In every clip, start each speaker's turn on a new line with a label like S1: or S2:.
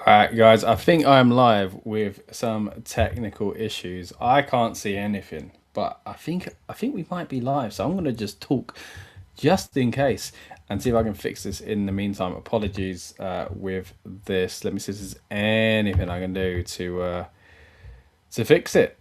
S1: Alright guys, I think I'm live with some technical issues. I can't see anything, but I think we might be live, so I'm gonna just talk just in case and see if I can fix this in the meantime. Apologies with this. Let me see if there's anything I can do to fix it.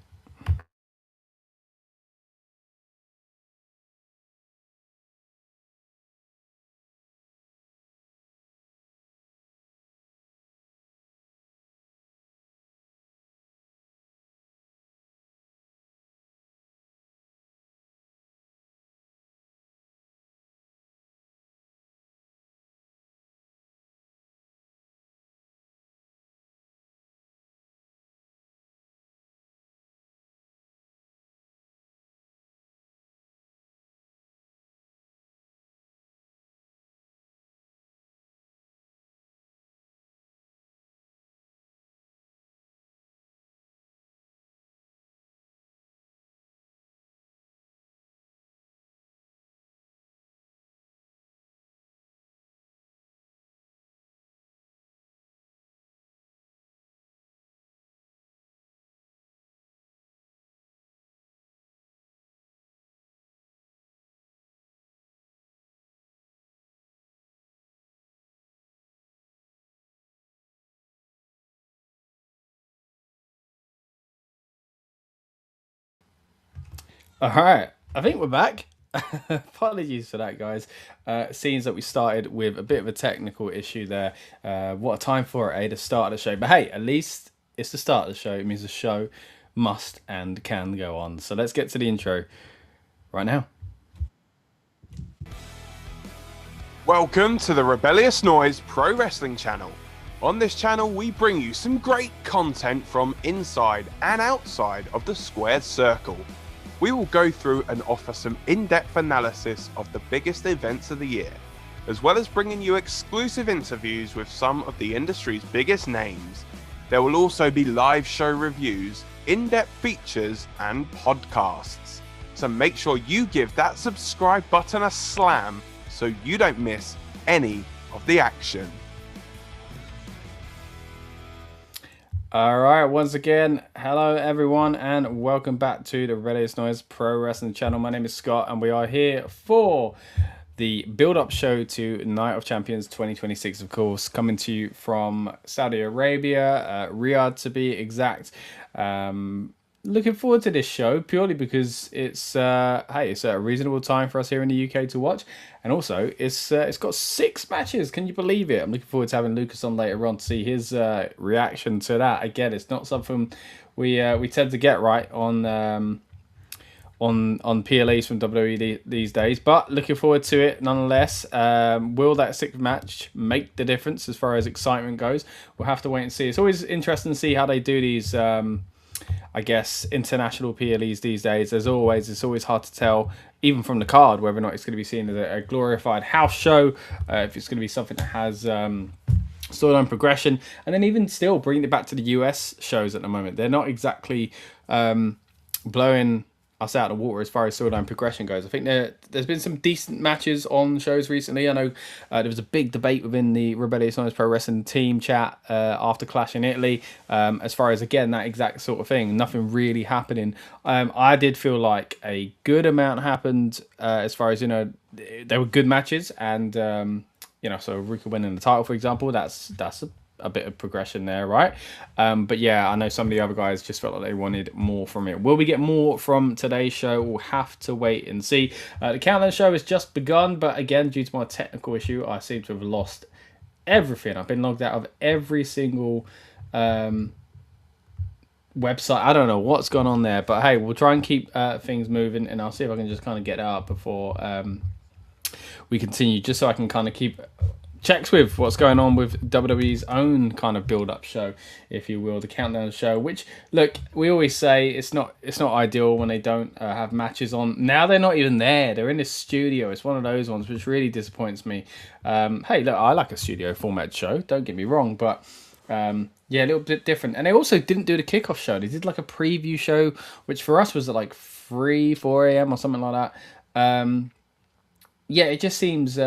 S1: Alright, I think we're back. Apologies for that, guys. Seems that we started with a bit of a technical issue there. What a time for it, eh? The start of the show. But hey, at least it's the start of the show. It means the show must and can go on. So let's get to the intro right now.
S2: Welcome to the Rebellious Noise Pro Wrestling channel. On this channel, we bring you some great content from inside and outside of the squared circle. We will go through and offer some in-depth analysis of the biggest events of the year, as well as bringing you exclusive interviews with some of the industry's biggest names. There will also be live show reviews, in-depth features, and podcasts. So make sure you give that subscribe button a slam so you don't miss any of the action.
S1: All right, once again, hello everyone, and welcome back to the Rebellious Noise Pro Wrestling channel. My name is Scott, and we are here for the build-up show to Night of Champions 2026, of course, coming to you from Saudi Arabia, Riyadh to be exact. Looking forward to this show purely because it's it's a reasonable time for us here in the UK to watch, and also it's got 6 matches. Can you believe it? I'm looking forward to having Lucas on later on to see his reaction to that. Again, it's not something we tend to get right on PLEs from WWE these days, but looking forward to it nonetheless. Will that 6th match make the difference as far as excitement goes? We'll have to wait and see. It's always interesting to see how they do these I guess international PLEs these days. As always, it's always hard to tell, even from the card, whether or not it's going to be seen as a glorified house show, if it's going to be something that has storyline progression, and then even still bringing it back to the US shows at the moment. They're not exactly blowing us out of the water as far as storyline progression goes. I think there's been some decent matches on shows recently. I know there was a big debate within the Rebellious Noise Pro Wrestling team chat after Clash in Italy, as far as, again, that exact sort of thing. Nothing really happening. I did feel like a good amount happened as far as, there were good matches, and so Ruka winning the title, for example, that's a bit of progression there, right? But yeah, I know some of the other guys just felt like they wanted more from it. Will we get more from today's show? We'll have to wait and see. The countdown show has just begun, but again, due to my technical issue, I seem to have lost everything. I've been logged out of every single website. I don't know what's gone on there, but hey, we'll try and keep things moving, and I'll see if I can just kind of get that up before we continue, just so I can kind of keep checks with what's going on with WWE's own kind of build-up show, if you will, the countdown show. Which, look, we always say it's not ideal when they don't have matches on. Now they're not even there; they're in the studio. It's one of those ones which really disappoints me. Hey, look, I like a studio format show. Don't get me wrong, but yeah, a little bit different. And they also didn't do the kickoff show. They did like a preview show, which for us was at like 4 a.m. or something like that. Yeah, it just seems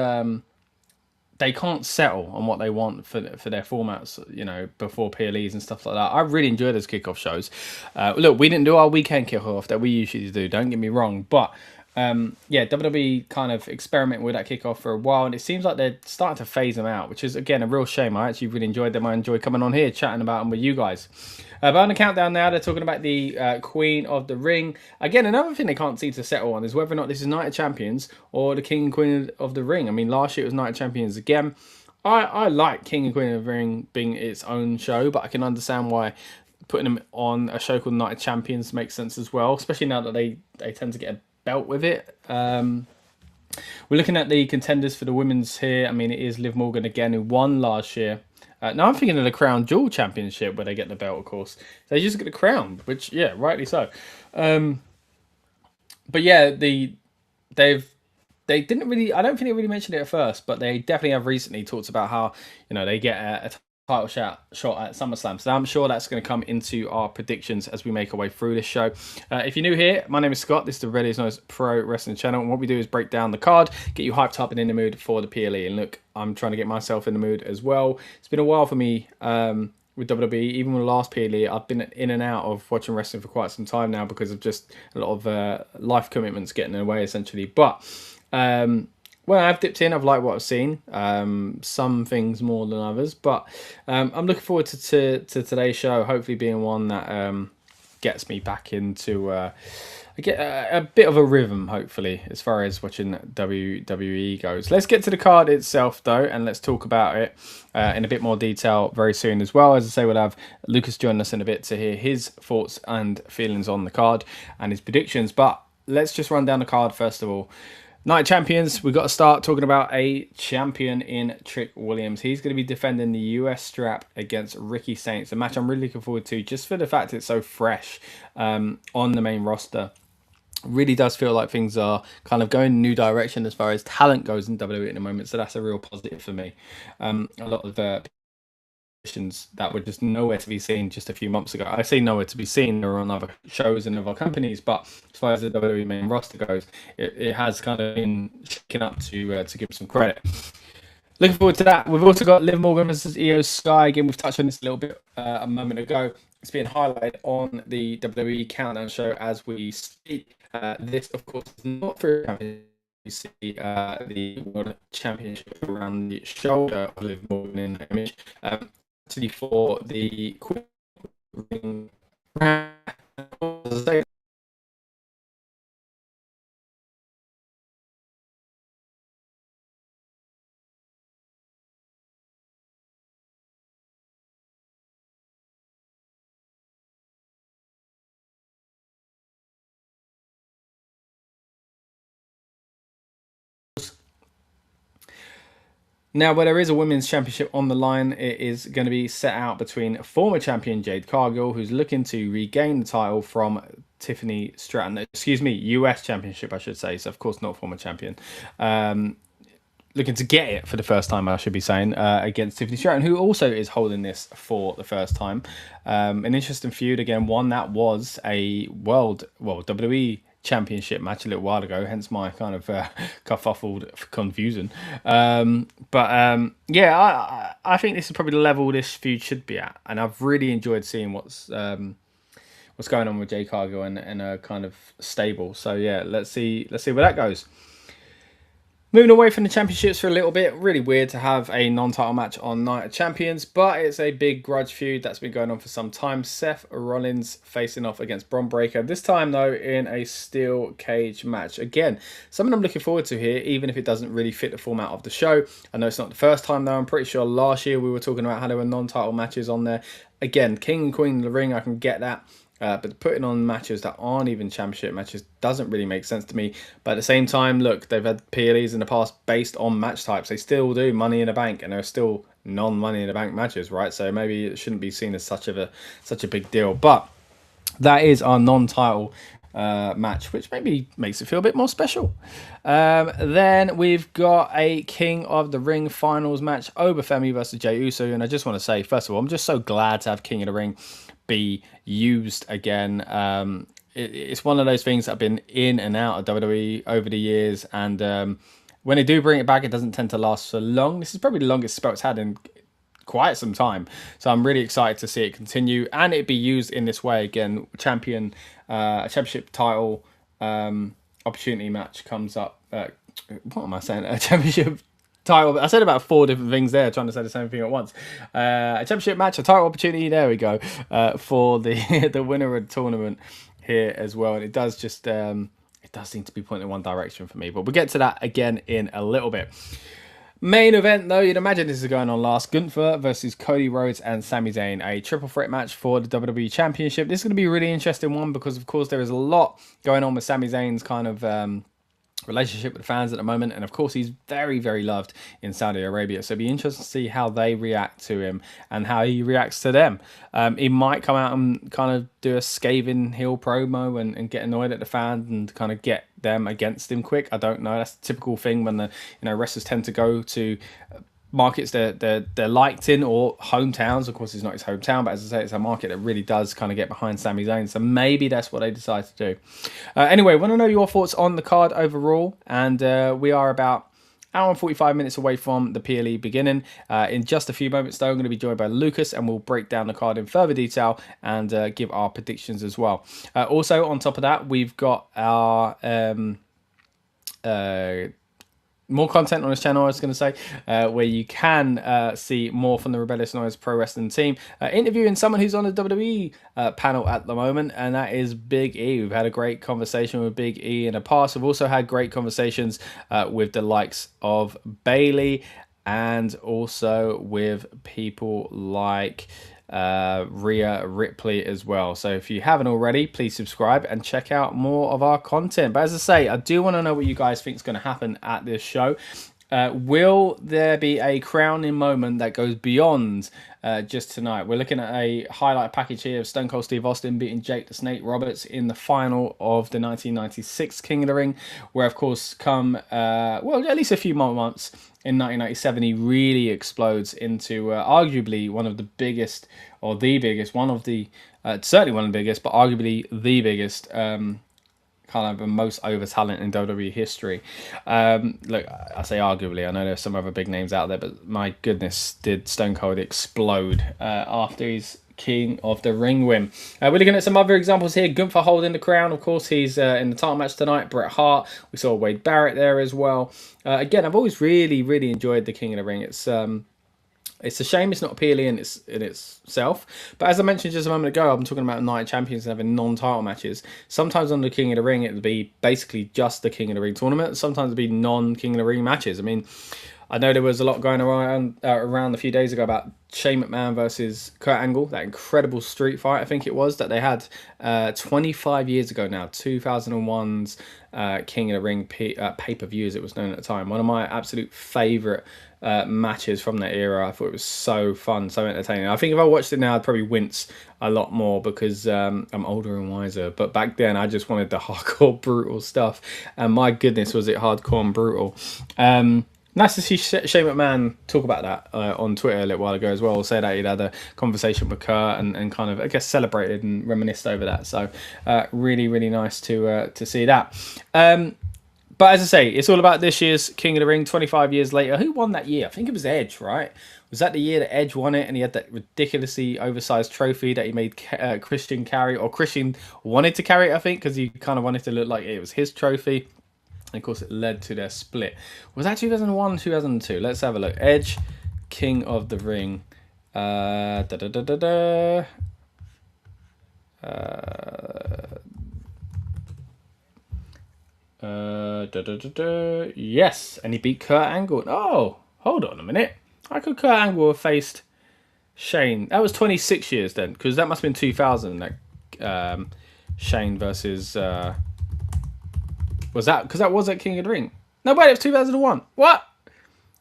S1: they can't settle on what they want for their formats, you know, before PLEs and stuff like that. I really enjoy those kickoff shows. Look, we didn't do our weekend kickoff that we usually do, don't get me wrong, but yeah, WWE kind of experimenting with that kickoff for a while, and it seems like they're starting to phase them out, which is, again, a real shame. I actually really enjoyed them. I enjoy coming on here, chatting about them with you guys. But on the countdown now, they're talking about the Queen of the Ring. Again, another thing they can't seem to settle on is whether or not this is Night of Champions or the King and Queen of the Ring. I mean, last year it was Night of Champions again. I like King and Queen of the Ring being its own show, but I can understand why putting them on a show called Night of Champions makes sense as well, especially now that they tend to get a belt with it. We're looking at the contenders for the women's here. I mean, it is Liv Morgan again, who won last year. Now I'm thinking of the Crown Jewel Championship where they get the belt, of course. They just get the crown, which, yeah, rightly so. But yeah, they didn't really, I don't think they really mentioned it at first, but they definitely have recently talked about how, you know, they get a title shot at SummerSlam. So I'm sure that's going to come into our predictions as we make our way through this show. If you're new here, my name is Scott. This is the Rebellious Noise Pro Wrestling channel. And what we do is break down the card, get you hyped up and in the mood for the PLE. And look, I'm trying to get myself in the mood as well. It's been a while for me with WWE. Even with the last PLE, I've been in and out of watching wrestling for quite some time now because of just a lot of life commitments getting in the way, essentially. But well, I've dipped in. I've liked what I've seen. Some things more than others, but I'm looking forward to today's show. Hopefully, being one that gets me back into I get a bit of a rhythm. Hopefully, as far as watching WWE goes. Let's get to the card itself, though, and let's talk about it in a bit more detail very soon as well. As I say, we'll have Lucas join us in a bit to hear his thoughts and feelings on the card and his predictions. But let's just run down the card first of all. Night of Champions, we've got to start talking about a champion in Trick Williams. He's going to be defending the US strap against Ricky Saints, a match I'm really looking forward to just for the fact it's so fresh on the main roster. Really does feel like things are kind of going in a new direction as far as talent goes in WWE at the moment, so that's a real positive for me. A lot of that were just nowhere to be seen just a few months ago. I say nowhere to be seen, or on other shows and other companies, but as far as the WWE main roster goes, it has kind of been shaken up to give some credit. Looking forward to that. We've also got Liv Morgan versus Iyo Sky. Again, we've touched on this a little bit a moment ago. It's being highlighted on the WWE Countdown show as we speak. This, of course, is not for championship. You see the World Championship around the shoulder of Liv Morgan in that image. Actually, for the ring. Now, where there is a women's championship on the line, it is going to be set out between former champion Jade Cargill, who's looking to regain the title from Tiffany Stratton. Excuse me, US championship, I should say. So, of course, not former champion. Looking to get it for the first time, I should be saying, against Tiffany Stratton, who also is holding this for the first time. An interesting feud, again, one that was a WWE Championship match a little while ago, hence my kind of kerfuffled confusion. Yeah, I think this is probably the level this feud should be at, and I've really enjoyed seeing what's going on with Jade Cargill and a kind of stable. So yeah, let's see where that goes. Moving away from the championships for a little bit, really weird to have a non-title match on Night of Champions, but it's a big grudge feud that's been going on for some time. Seth Rollins facing off against Bron Breakker, this time though in a steel cage match. Again, something I'm looking forward to here, even if it doesn't really fit the format of the show. I know it's not the first time though, I'm pretty sure last year we were talking about how there were non-title matches on there. Again, King and Queen of the Ring, I can get that. But putting on matches that aren't even championship matches doesn't really make sense to me. But at the same time, look, they've had PLEs in the past based on match types. They still do Money in the Bank, and they're still non-Money in the Bank matches, right? So maybe it shouldn't be seen as such a big deal. But that is our non-title match, which maybe makes it feel a bit more special. Then we've got a King of the Ring finals match, Oba Femi versus Jey Uso. And I just want to say, first of all, I'm just so glad to have King of the Ring be used again. It's one of those things that have been in and out of WWE over the years, and when they do bring it back, it doesn't tend to last so long. This is probably the longest spell it's had in quite some time, so I'm really excited to see it continue and it be used in this way again. A championship title opportunity match comes up. What am I saying? A championship title. I said about 4 different things there, trying to say the same thing at once. A championship match, a title opportunity. There we go. For the the winner of the tournament here as well, and it does just it does seem to be pointing in one direction for me. But we'll get to that again in a little bit. Main event, though, you'd imagine this is going on last. Gunther versus Cody Rhodes and Sami Zayn, a triple threat match for the WWE Championship. This is going to be a really interesting one because, of course, there is a lot going on with Sami Zayn's kind of relationship with the fans at the moment, and of course he's very, very loved in Saudi Arabia, so it'll be interesting to see how they react to him and how he reacts to them. He might come out and kind of do a scathing heel promo and get annoyed at the fans and kind of get them against him quick. I don't know, that's a typical thing when the wrestlers tend to go to markets they're liked in, or hometowns. Of course, it's not his hometown, but as I say, it's a market that really does kind of get behind Sami Zayn. So maybe that's what they decide to do. Anyway, want to know your thoughts on the card overall, and we are about hour and 45 minutes away from the PLE beginning. In just a few moments, though, I'm going to be joined by Lucas, and we'll break down the card in further detail and give our predictions as well. Also, on top of that, we've got our more content on this channel, I was going to say, where you can see more from the Rebellious Noise Pro Wrestling team, interviewing someone who's on the WWE panel at the moment, and that is Big E. We've had a great conversation with Big E in the past. We've also had great conversations with the likes of Bailey, and also with people like Rhea Ripley as well. So if you haven't already, please subscribe and check out more of our content. But as I say, I do want to know what you guys think is going to happen at this show. Will there be a crowning moment that goes beyond just tonight? We're looking at a highlight package here of Stone Cold Steve Austin beating Jake the Snake Roberts in the final of the 1996 King of the Ring, where of course come well, at least a few more months in 1997, he really explodes into arguably one of the biggest, or the biggest, one of the, certainly one of the biggest, but arguably the biggest kind of most over talent in WWE history. Look, I say arguably, I know there's some other big names out there, but my goodness, did Stone Cold explode after his King of the Ring win. We're looking at some other examples here. Gunther holding the crown, of course, he's in the title match tonight. Bret Hart, we saw Wade Barrett there as well. Again, I've always really, really enjoyed the King of the Ring. It's a shame it's not a PLE in itself. But as I mentioned just a moment ago, I'm talking about Night of Champions and having non-title matches. Sometimes on the King of the Ring, it would be basically just the King of the Ring tournament. Sometimes it would be non-King of the Ring matches. I mean, I know there was a lot going around a few days ago about Shane McMahon versus Kurt Angle, that incredible street fight, I think it was, that they had 25 years ago now, 2001's King of the Ring pay-per-view, as it was known at the time. One of my absolute favourite matches from that era. I thought it was so fun, so entertaining. I think if I watched it now, I'd probably wince a lot more because I'm older and wiser. But back then, I just wanted the hardcore, brutal stuff. And my goodness, was it hardcore and brutal. Nice to see Shane McMahon talk about that on Twitter a little while ago as well. Say that he'd had a conversation with Kurt and kind of, I guess, celebrated and reminisced over that. So really, really nice to see that. But as I say, it's all about this year's King of the Ring, 25 years later. Who won that year? I think it was Edge, right? Was that the year that Edge won it and he had that ridiculously oversized trophy that he made Christian carry, or Christian wanted to carry it, I think, because he kind of wanted to look like it was his trophy. And of course, it led to their split. Was that 2001, 2002? Let's have a look. Edge, King of the Ring. Yes, and he beat Kurt Angle. Oh, hold on a minute. How could Kurt Angle have faced Shane? That was 26 years then, because that must have been 2000. That Shane versus was that because that was at King of the Ring? No, wait, it was 2001. What?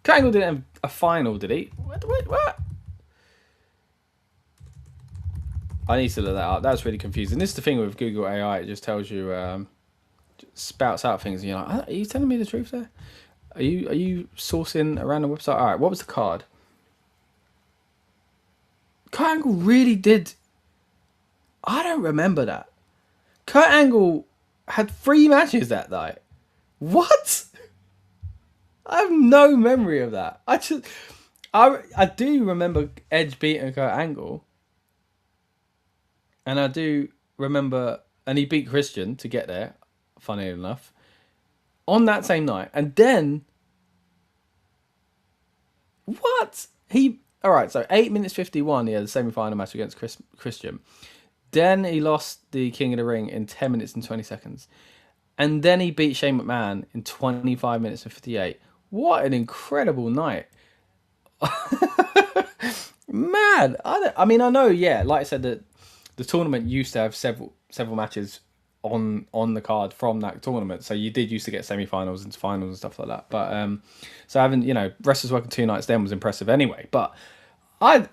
S1: Kurt Angle didn't have a final, did he? What? I need to look that up. That's really confusing. This is the thing with Google AI. It just tells you, spouts out things, and you're like, are you telling me the truth there? Are you sourcing around the website? All right, what was the card? Kurt Angle really did. I don't remember that. Kurt Angle had 3 matches that night. What? I have no memory of that. I do remember Edge beating Kurt Angle, and I do remember, and he beat Christian to get there. Funny enough, on that same night, and then what he? All right, so 8 minutes 51. He had a semi-final match against Christian. Then he lost the King of the Ring in 10 minutes and 20 seconds. And then he beat Shane McMahon in 25 minutes and 58. What an incredible night. Man, I mean, I know, yeah, like I said, that the tournament used to have several matches on the card from that tournament. So you did used to get semi-finals into finals and stuff like that. But, so having, wrestlers working 2 nights then was impressive anyway. But I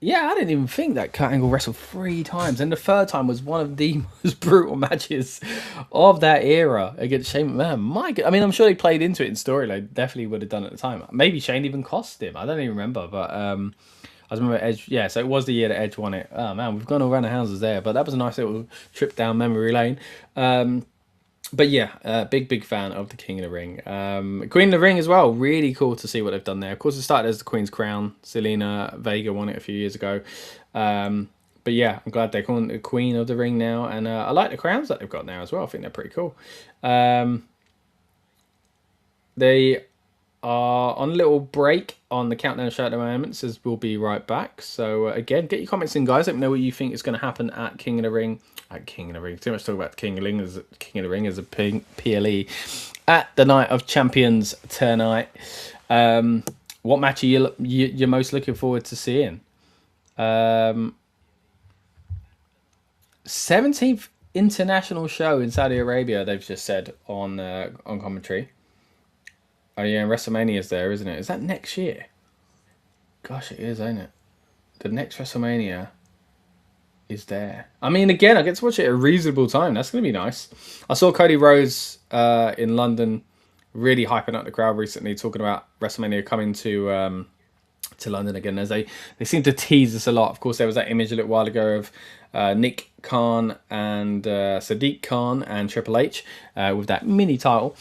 S1: didn't even think that Kurt Angle wrestled 3 times, and the third time was one of the most brutal matches of that era against Shane McMahon. My God, I mean, I'm sure they played into it in storyline. Definitely would have done at the time. Maybe Shane even cost him. I don't even remember, but I remember Edge. Yeah, so it was the year that Edge won it. Oh man, we've gone all around the houses there, but that was a nice little trip down memory lane. But yeah, big fan of the King of the Ring. Queen of the Ring as well. Really cool to see what they've done there. Of course, it started as the Queen's Crown. Selena Vega won it a few years ago. But yeah, I'm glad they're calling it the Queen of the Ring now. And I like the crowns that they've got now as well. I think they're pretty cool. They are on a little break on the Countdown show at the moment, says we'll be right back. So again, get your comments in, guys. Let me know what you think is going to happen at King of the Ring. At King of the Ring. Too much talk about King of the Ring as a PLE at the Night of Champions tonight. What match are you're most looking forward to seeing? 17th international show in Saudi Arabia. They've just said on commentary. Oh yeah, and WrestleMania's there, isn't it? Is that next year? Gosh, it is, ain't it? The next WrestleMania is there. I mean, again, I get to watch it at a reasonable time. That's going to be nice. I saw Cody Rhodes in London really hyping up the crowd recently, talking about WrestleMania coming to London again, as they seem to tease us a lot. Of course, there was that image a little while ago of Nick Khan and Sadiq Khan and Triple H with that mini title.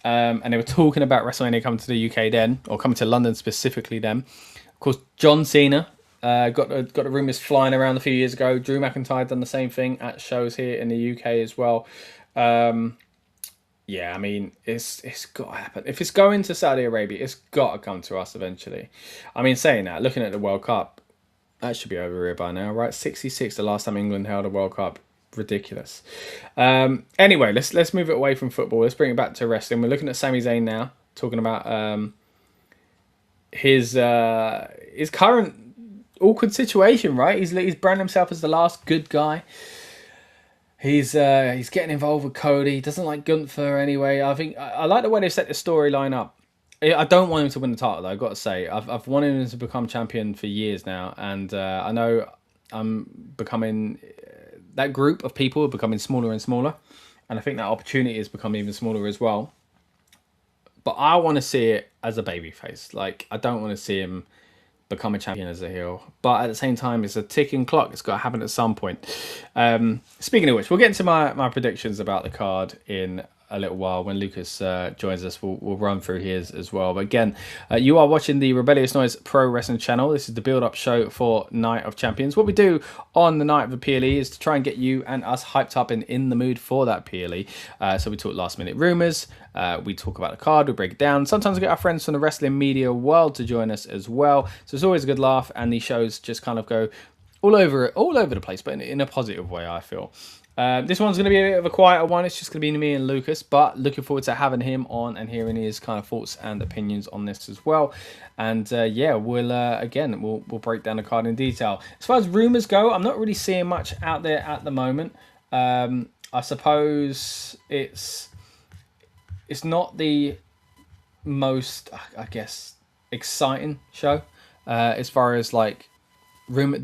S1: And they were talking about WrestleMania coming to the UK then, or coming to London specifically then. Of course, John Cena got the rumours flying around a few years ago. Drew McIntyre done the same thing at shows here in the UK as well. Yeah, I mean, it's got to happen. If it's going to Saudi Arabia, it's got to come to us eventually. I mean, saying that, looking at the World Cup, that should be over here by now, right? 66, the last time England held a World Cup. Ridiculous. Anyway, let's move it away from football. Let's bring it back to wrestling. We're looking at Sami Zayn now, talking about his current awkward situation, right? He's branded himself as the last good guy. He's getting involved with Cody. He doesn't like Gunther anyway. I think I like the way they set the storyline up. I don't want him to win the title though, I've got to say. I've wanted him to become champion for years now, and I know I'm becoming that group of people are becoming smaller and smaller, and I think that opportunity has become even smaller as well. But I want to see it as a babyface. Like, I don't want to see him become a champion as a heel. But at the same time, it's a ticking clock. It's got to happen at some point. Speaking of which, we'll get into my predictions about the card in a little while. When Lucas joins us, we'll run through his as well. But again, you are watching the Rebellious Noise Pro Wrestling channel. This is the build-up show for Night of Champions. What we do on the night of the PLE is to try and get you and us hyped up and in the mood for that PLE. So we talk last-minute rumours. We talk about the card. We break it down. Sometimes we get our friends from the wrestling media world to join us as well. So it's always a good laugh, and these shows just kind of go all over the place, but in a positive way, I feel. This one's going to be a bit of a quieter one. It's just going to be me and Lucas, but looking forward to having him on and hearing his kind of thoughts and opinions on this as well. And yeah, we'll break down the card in detail. As far as rumours go, I'm not really seeing much out there at the moment. I suppose it's not the most, I guess, exciting show as far as like rumor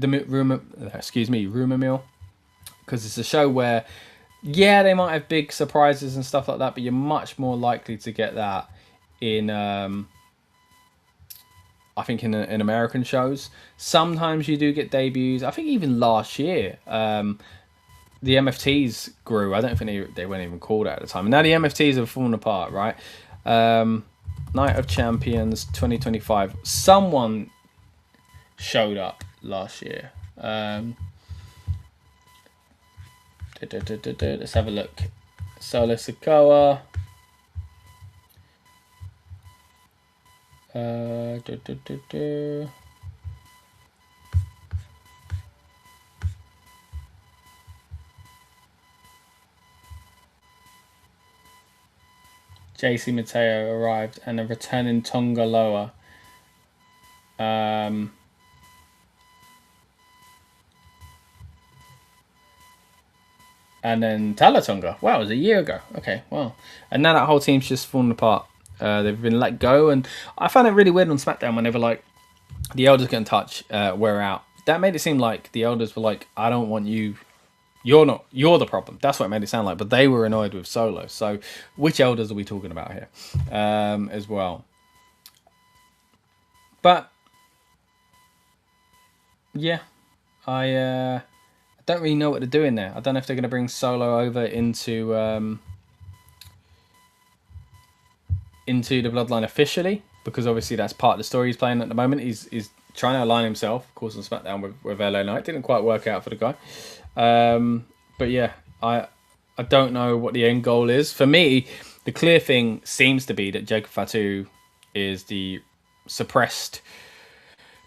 S1: mill. Because it's a show where, yeah, they might have big surprises and stuff like that, but you're much more likely to get that in, I think, in American shows. Sometimes you do get debuts. I think even last year, the MFTs grew. I don't think they weren't even called at the time. And now the MFTs have fallen apart, right? Night of Champions 2025. Someone showed up last year. Let's have a look. Solo Sikoa. JC Mateo arrived, and a returning Tonga Loa. And then Talatonga. Wow, it was a year ago. Okay, wow. And now that whole team's just fallen apart. They've been let go, and I found it really weird on SmackDown when they were like, the Elders get in touch, we're out. That made it seem like the Elders were like, I don't want you. You're the problem. That's what it made it sound like. But they were annoyed with Solo. So which Elders are we talking about here as well? But yeah, I don't really know what they're doing there. I don't know if they're going to bring Solo over into the Bloodline officially, because obviously that's part of the story he's playing at the moment. He's trying to align himself, of course, on SmackDown with LA Knight. Didn't quite work out for the guy. But yeah, I don't know what the end goal is. For me, the clear thing seems to be that Jacob Fatu is the suppressed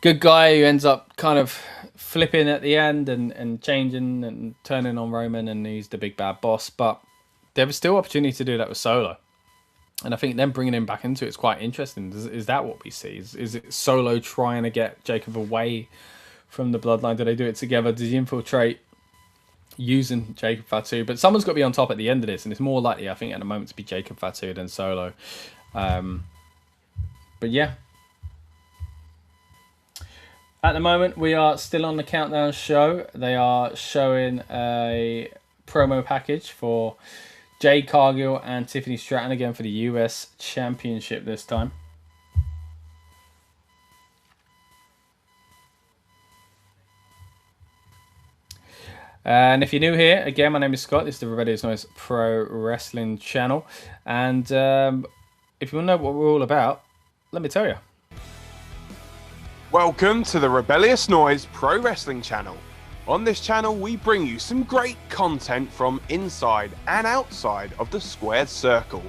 S1: good guy who ends up kind of flipping at the end and changing and turning on Roman, and he's the big bad boss. But there was still opportunity to do that with Solo. And I think them bringing him back into it's quite interesting. Is that what we see? Is it Solo trying to get Jacob away from the Bloodline? Do they do it together? Does he infiltrate using Jacob Fatu? But someone's got to be on top at the end of this, and it's more likely, I think, at the moment to be Jacob Fatu than Solo. But yeah. At the moment, we are still on the Countdown show. They are showing a promo package for Jade Cargill and Tiffany Stratton again for the US Championship this time. And if you're new here, again, my name is Scott. This is the Rebellious Noise Pro Wrestling channel. And if you want to know what we're all about, let me tell you.
S2: Welcome to the Rebellious Noise Pro Wrestling channel. On this channel, we bring you some great content from inside and outside of the squared circle.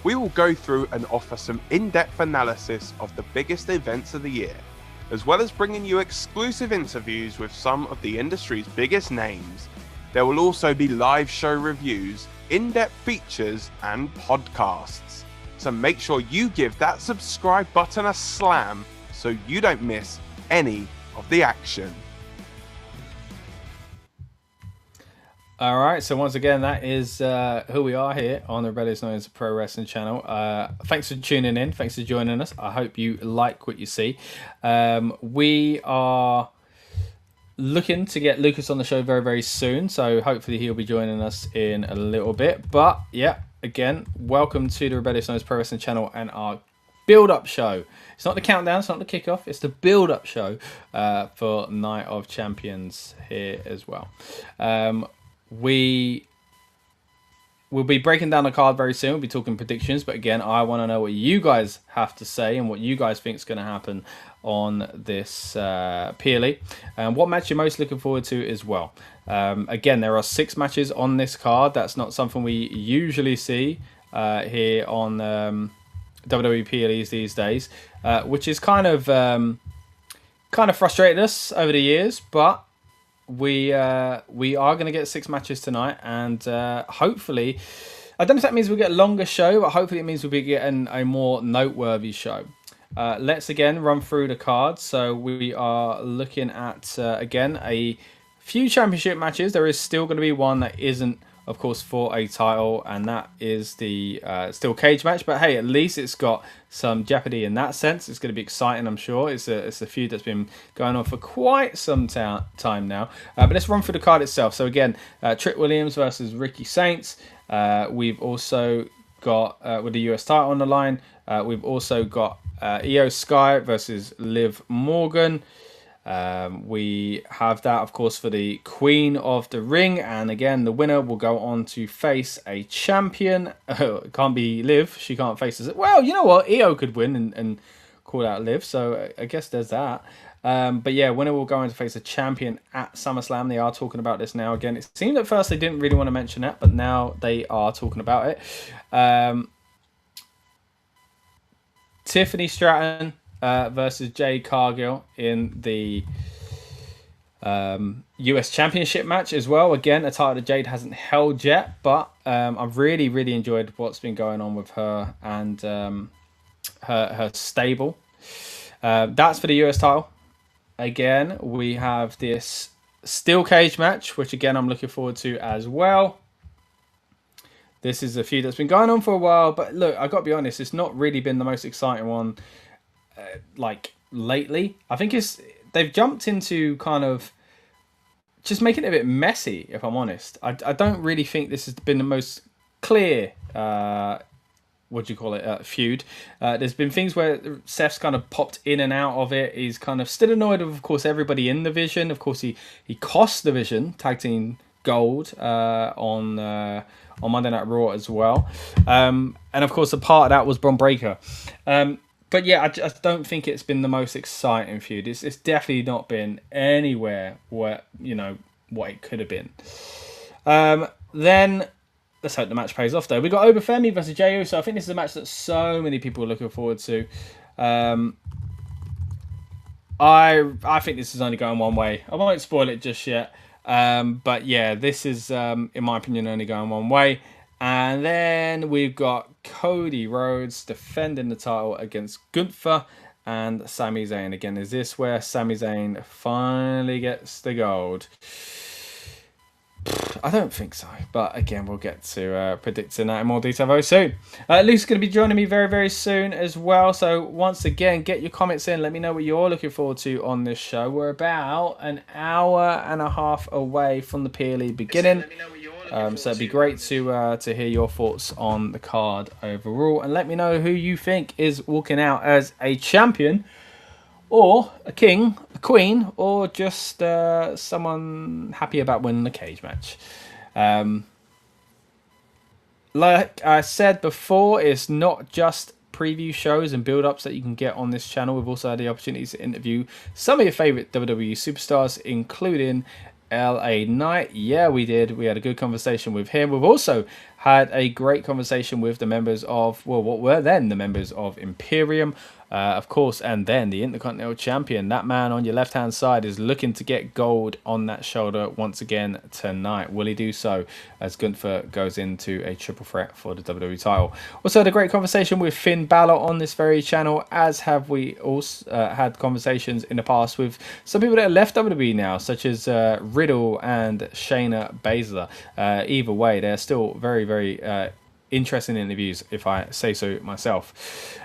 S2: We will go through and offer some in-depth analysis of the biggest events of the year, as well as bringing you exclusive interviews with some of the industry's biggest names. There will also be live show reviews, in-depth features, and podcasts. So make sure you give that subscribe button a slam so you don't miss any of the action.
S1: All right, so once again, that is who we are here on the Rebellious Noise Pro Wrestling channel. Thanks for tuning in. Thanks for joining us. I hope you like what you see. We are looking to get Lucas on the show very, very soon. So hopefully he'll be joining us in a little bit. But yeah, again, welcome to the Rebellious Noise Pro Wrestling channel and our build-up show. It's not the countdown, it's not the kickoff, it's the build-up show for Night of Champions here as well. We will be breaking down the card very soon. We'll be talking predictions, but again, I want to know what you guys have to say and what you guys think is going to happen on this PLE, and what match you're most looking forward to as well. Again, there are 6 matches on this card. That's not something we usually see here on WWE PLEs these days, which is kind of frustrated us over the years, but we are going to get 6 matches tonight, and hopefully, I don't know if that means we'll get a longer show, but hopefully it means we'll be getting a more noteworthy show. Let's again run through the cards. So we are looking at again a few championship matches. There is still going to be one that isn't, of course, for a title, and that is the steel cage match. But hey, at least it's got some jeopardy in that sense. It's going to be exciting, I'm sure. It's a feud that's been going on for quite some time now. But let's run through the card itself. So again, Trick Williams versus Ricky Saints. We've also got with the US title on the line. We've also got Iyo Sky versus Liv Morgan. We have that, of course, for the Queen of the Ring. And again, the winner will go on to face a champion. It can't be Liv. She can't face us. Well, you know what? Iyo could win and call out Liv. So I guess there's that. But yeah, winner will go on to face a champion at SummerSlam. They are talking about this now again. It seemed at first they didn't really want to mention that, but now they are talking about it. Tiffany Stratton versus Jade Cargill in the US Championship match as well. Again, a title that Jade hasn't held yet, but I've really, really enjoyed what's been going on with her and her stable. That's for the US title. Again, we have this steel cage match, which again I'm looking forward to as well. This is a feud that's been going on for a while, but look, I got to be honest, it's not really been the most exciting one like lately. I think they've jumped into kind of just making it a bit messy, if I'm honest. I don't really think this has been the most clear feud. There's been things where Seth's kind of popped in and out of it. He's kind of still annoyed with, of course, everybody in the Vision. Of course, he cost the Vision tag team gold on Monday Night Raw as well. And of course, a part of that was Bron Breakker. But yeah, I just don't think it's been the most exciting feud. It's definitely not been anywhere where, what it could have been. Then let's hope the match pays off, though. We got Oba Femi versus Jey Uso. I think this is a match that so many people are looking forward to. I think this is only going one way. I won't spoil it just yet. But yeah, this is, in my opinion, only going one way. And then we've got Cody Rhodes defending the title against Gunther and Sami Zayn. Again, is this where Sami Zayn finally gets the gold? I don't think so, but again, we'll get to predicting that in more detail very soon. Luke's going to be joining me very, very soon as well. So once again, get your comments in. Let me know what you're looking forward to on this show. We're about an hour and a half away from the PLE beginning. So it'd be great to hear your thoughts on the card overall. And let me know who you think is walking out as a champion, or a king, a queen, or just someone happy about winning the cage match. Like I said before, it's not just preview shows and build-ups that you can get on this channel. We've also had the opportunity to interview some of your favourite WWE superstars, including LA Knight. Yeah, we did. We had a good conversation with him. We've also had a great conversation with the members of, well, what were then the members of Imperium, of course, and then the Intercontinental Champion. That man on your left-hand side is looking to get gold on that shoulder once again tonight. Will he do so as Gunther goes into a triple threat for the WWE title? Also had a great conversation with Finn Balor on this very channel, as have we also had conversations in the past with some people that have left WWE now, such as Riddle and Shayna Baszler. Either way, they're still very, very interesting interviews, if I say so myself.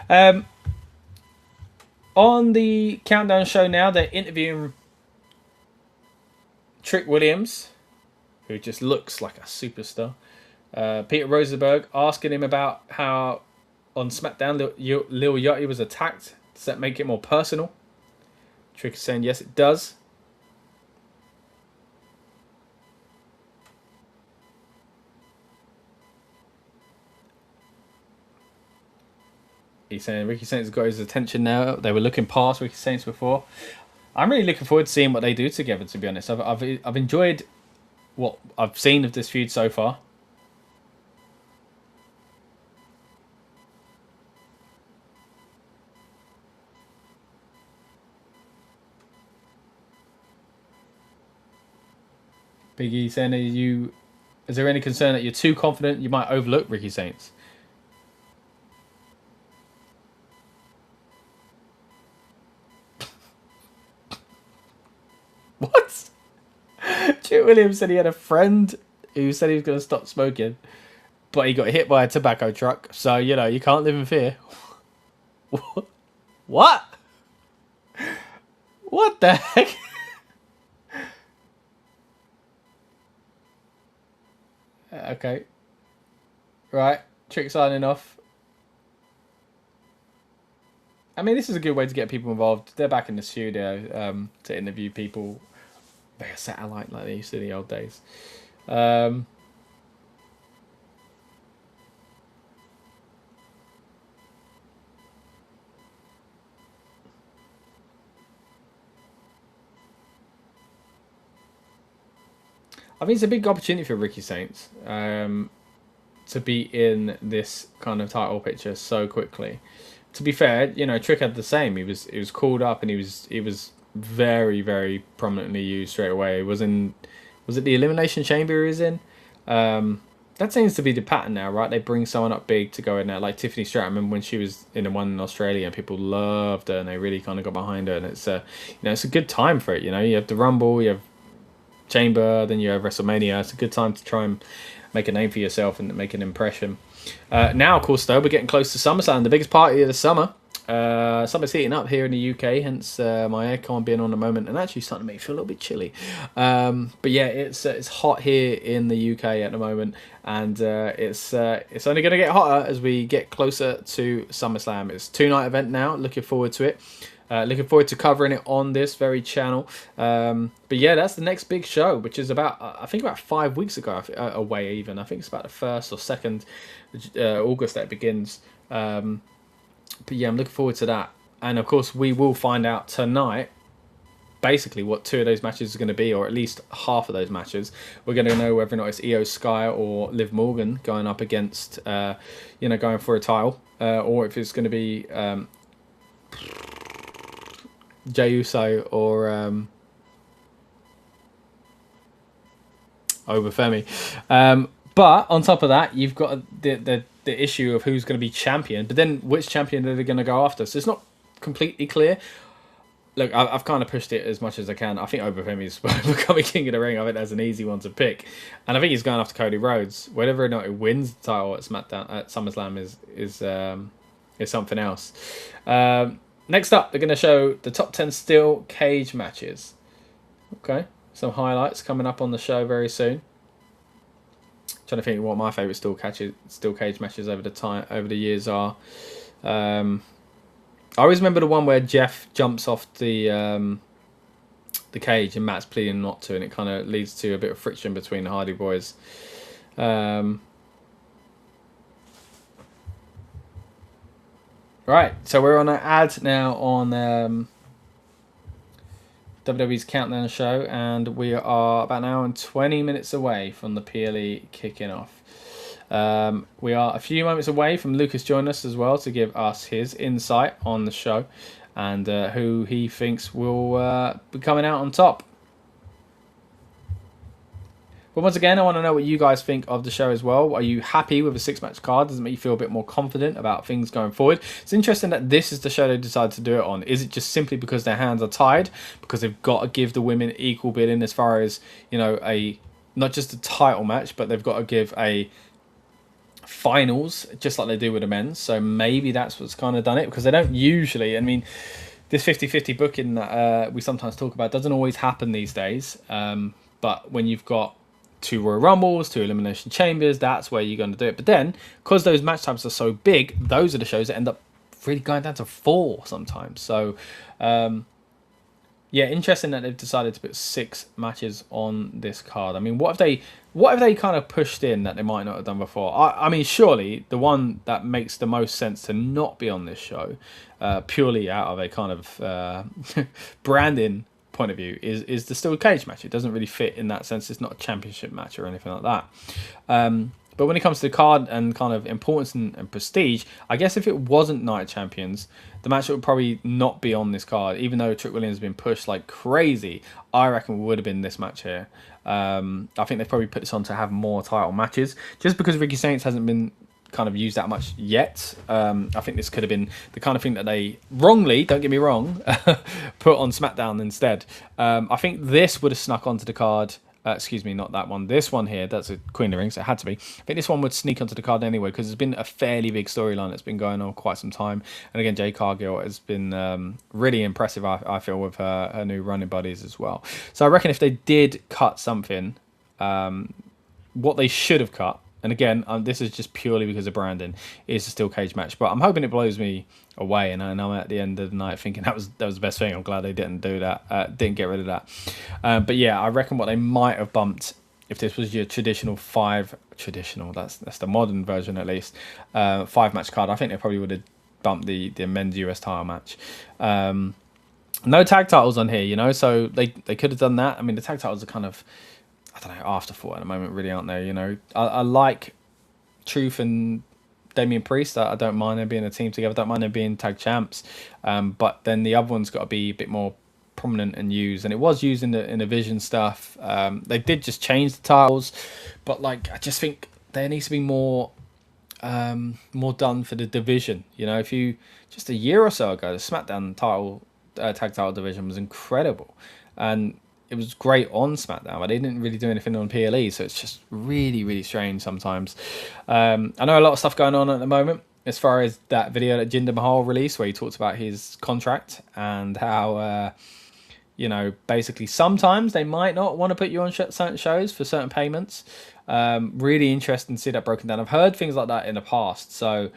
S1: On the Countdown show now, they're interviewing Trick Williams, who just looks like a superstar. Peter Rosenberg asking him about how on SmackDown Lil Yachty was attacked. Does that make it more personal? Trick is saying yes, it does. He's saying Ricky Saints got his attention now. They were looking past Ricky Saints before. I'm really looking forward to seeing what they do together, to be honest. I've enjoyed what I've seen of this feud so far. Biggie saying, is there any concern that you're too confident you might overlook Ricky Saints? What? Jim Williams said he had a friend who said he was going to stop smoking, but he got hit by a tobacco truck. So, you can't live in fear. What? What the heck? Okay. Right. Trick signing off. I mean, this is a good way to get people involved. They're back in the studio to interview people via satellite like they used to in the old days. I think it's a big opportunity for Ricky Saints to be in this kind of title picture so quickly. To be fair, you know, Trick had the same. He was called up and he was very, very prominently used straight away. Was it the Elimination Chamber he was in? That seems to be the pattern now, right? They bring someone up big to go in there, like Tiffany Stratton. I remember when she was in the one in Australia, and people loved her, and they really kind of got behind her. And it's it's a good time for it. You know, you have the Rumble, you have Chamber, then you have WrestleMania. It's a good time to try and make a name for yourself and make an impression. Now, of course, though, we're getting close to SummerSlam, the biggest party of the summer. Summer's heating up here in the UK, hence my aircon being on the moment, and actually starting to make me feel a little bit chilly. But yeah, it's hot here in the UK at the moment, and it's only going to get hotter as we get closer to SummerSlam. It's a 2-night event now. Looking forward to it. Looking forward to covering it on this very channel. But yeah, that's the next big show, which is I think about 5 weeks ago away even. I think it's about the 1st or 2nd August that it begins. But yeah, I'm looking forward to that. And of course, we will find out tonight basically what 2 of those matches are going to be, or at least half of those matches. We're going to know whether or not it's Iyo Sky or Liv Morgan going up against, going for a title, or if it's going to be Jey Uso or Oba Femi. But on top of that, you've got the issue of who's going to be champion. But then which champion are they going to go after? So it's not completely clear. Look, I've kind of pushed it as much as I can. I think Oba Femi is becoming King of the Ring. I think that's an easy one to pick. And I think he's going after Cody Rhodes. Whether or not he wins the title at SummerSlam is something else. Next up, they're going to show the top 10 steel cage matches. Okay, some highlights coming up on the show very soon. Trying to think what my favourite steel cage matches over the years are. I always remember the one where Jeff jumps off the cage and Matt's pleading not to, and it kind of leads to a bit of friction between the Hardy Boys. Right, so we're on an ad now on WWE's Countdown show, and we are about an hour and 20 minutes away from the PLE kicking off. We are a few moments away from Lucas joining us as well to give us his insight on the show and who he thinks will be coming out on top. But once again, I want to know what you guys think of the show as well. Are you happy with a 6-match card? Does it make you feel a bit more confident about things going forward? It's interesting that this is the show they decided to do it on. Is it just simply because their hands are tied? Because they've got to give the women equal bidding as far as, not just a title match, but they've got to give a finals, just like they do with the men's. So maybe that's what's kind of done it, because they don't usually, this 50-50 booking that we sometimes talk about doesn't always happen these days. But when you've got 2 Royal Rumbles, 2 Elimination Chambers, that's where you're going to do it. But then, because those match types are so big, those are the shows that end up really going down to 4 sometimes. So, yeah, interesting that they've decided to put 6 matches on this card. I mean, what have they kind of pushed in that they might not have done before? I mean, surely the one that makes the most sense to not be on this show, purely out of a kind of branding point of view, is the steel cage match. It doesn't really fit in that sense. It's not a championship match or anything like that. But when it comes to the card and kind of importance and prestige, I guess if it wasn't Night of Champions, the match would probably not be on this card. Even though Trick Williams has been pushed like crazy, I reckon it would have been this match here. I think they've probably put this on to have more title matches, just because Ricky Saints hasn't been kind of used that much yet. I think this could have been the kind of thing that they wrongly, don't get me wrong, put on SmackDown instead. I think this would have snuck onto the card. Excuse me, not that one. This one here, that's a Queen of the Ring, so it had to be. I think this one would sneak onto the card anyway, because there's been a fairly big storyline that's been going on quite some time. And again, Jade Cargill has been really impressive, I feel, with her new running buddies as well. So I reckon if they did cut something, what they should have cut and again, this is just purely because of branding, is a steel cage match. But I'm hoping it blows me away, and I'm at the end of the night thinking that was the best thing. I'm glad they didn't do that, didn't get rid of that. But yeah, I reckon what they might have bumped, if this was your traditional that's the modern version at least, 5-match card, I think they probably would have bumped the men's US title match. No tag titles on here, you know, so they could have done that. I mean, the tag titles are kind of, I don't know, afterthought at the moment, really, aren't they? You know, I like Truth and Damian Priest. I don't mind them being a team together. I don't mind them being tag champs. But then the other one's got to be a bit more prominent and used, and it was used in the Vision stuff. They did just change the titles, but like I just think there needs to be more done for the division. You know, if you just a year or so ago, the SmackDown title tag title division was incredible, and it was great on SmackDown, but they didn't really do anything on PLE, so it's just really, really strange sometimes. I know a lot of stuff going on at the moment as far as that video that Jinder Mahal released where he talks about his contract and how, you know, basically sometimes they might not want to put you on certain shows for certain payments. Really interesting to see that broken down. I've heard things like that in the past, so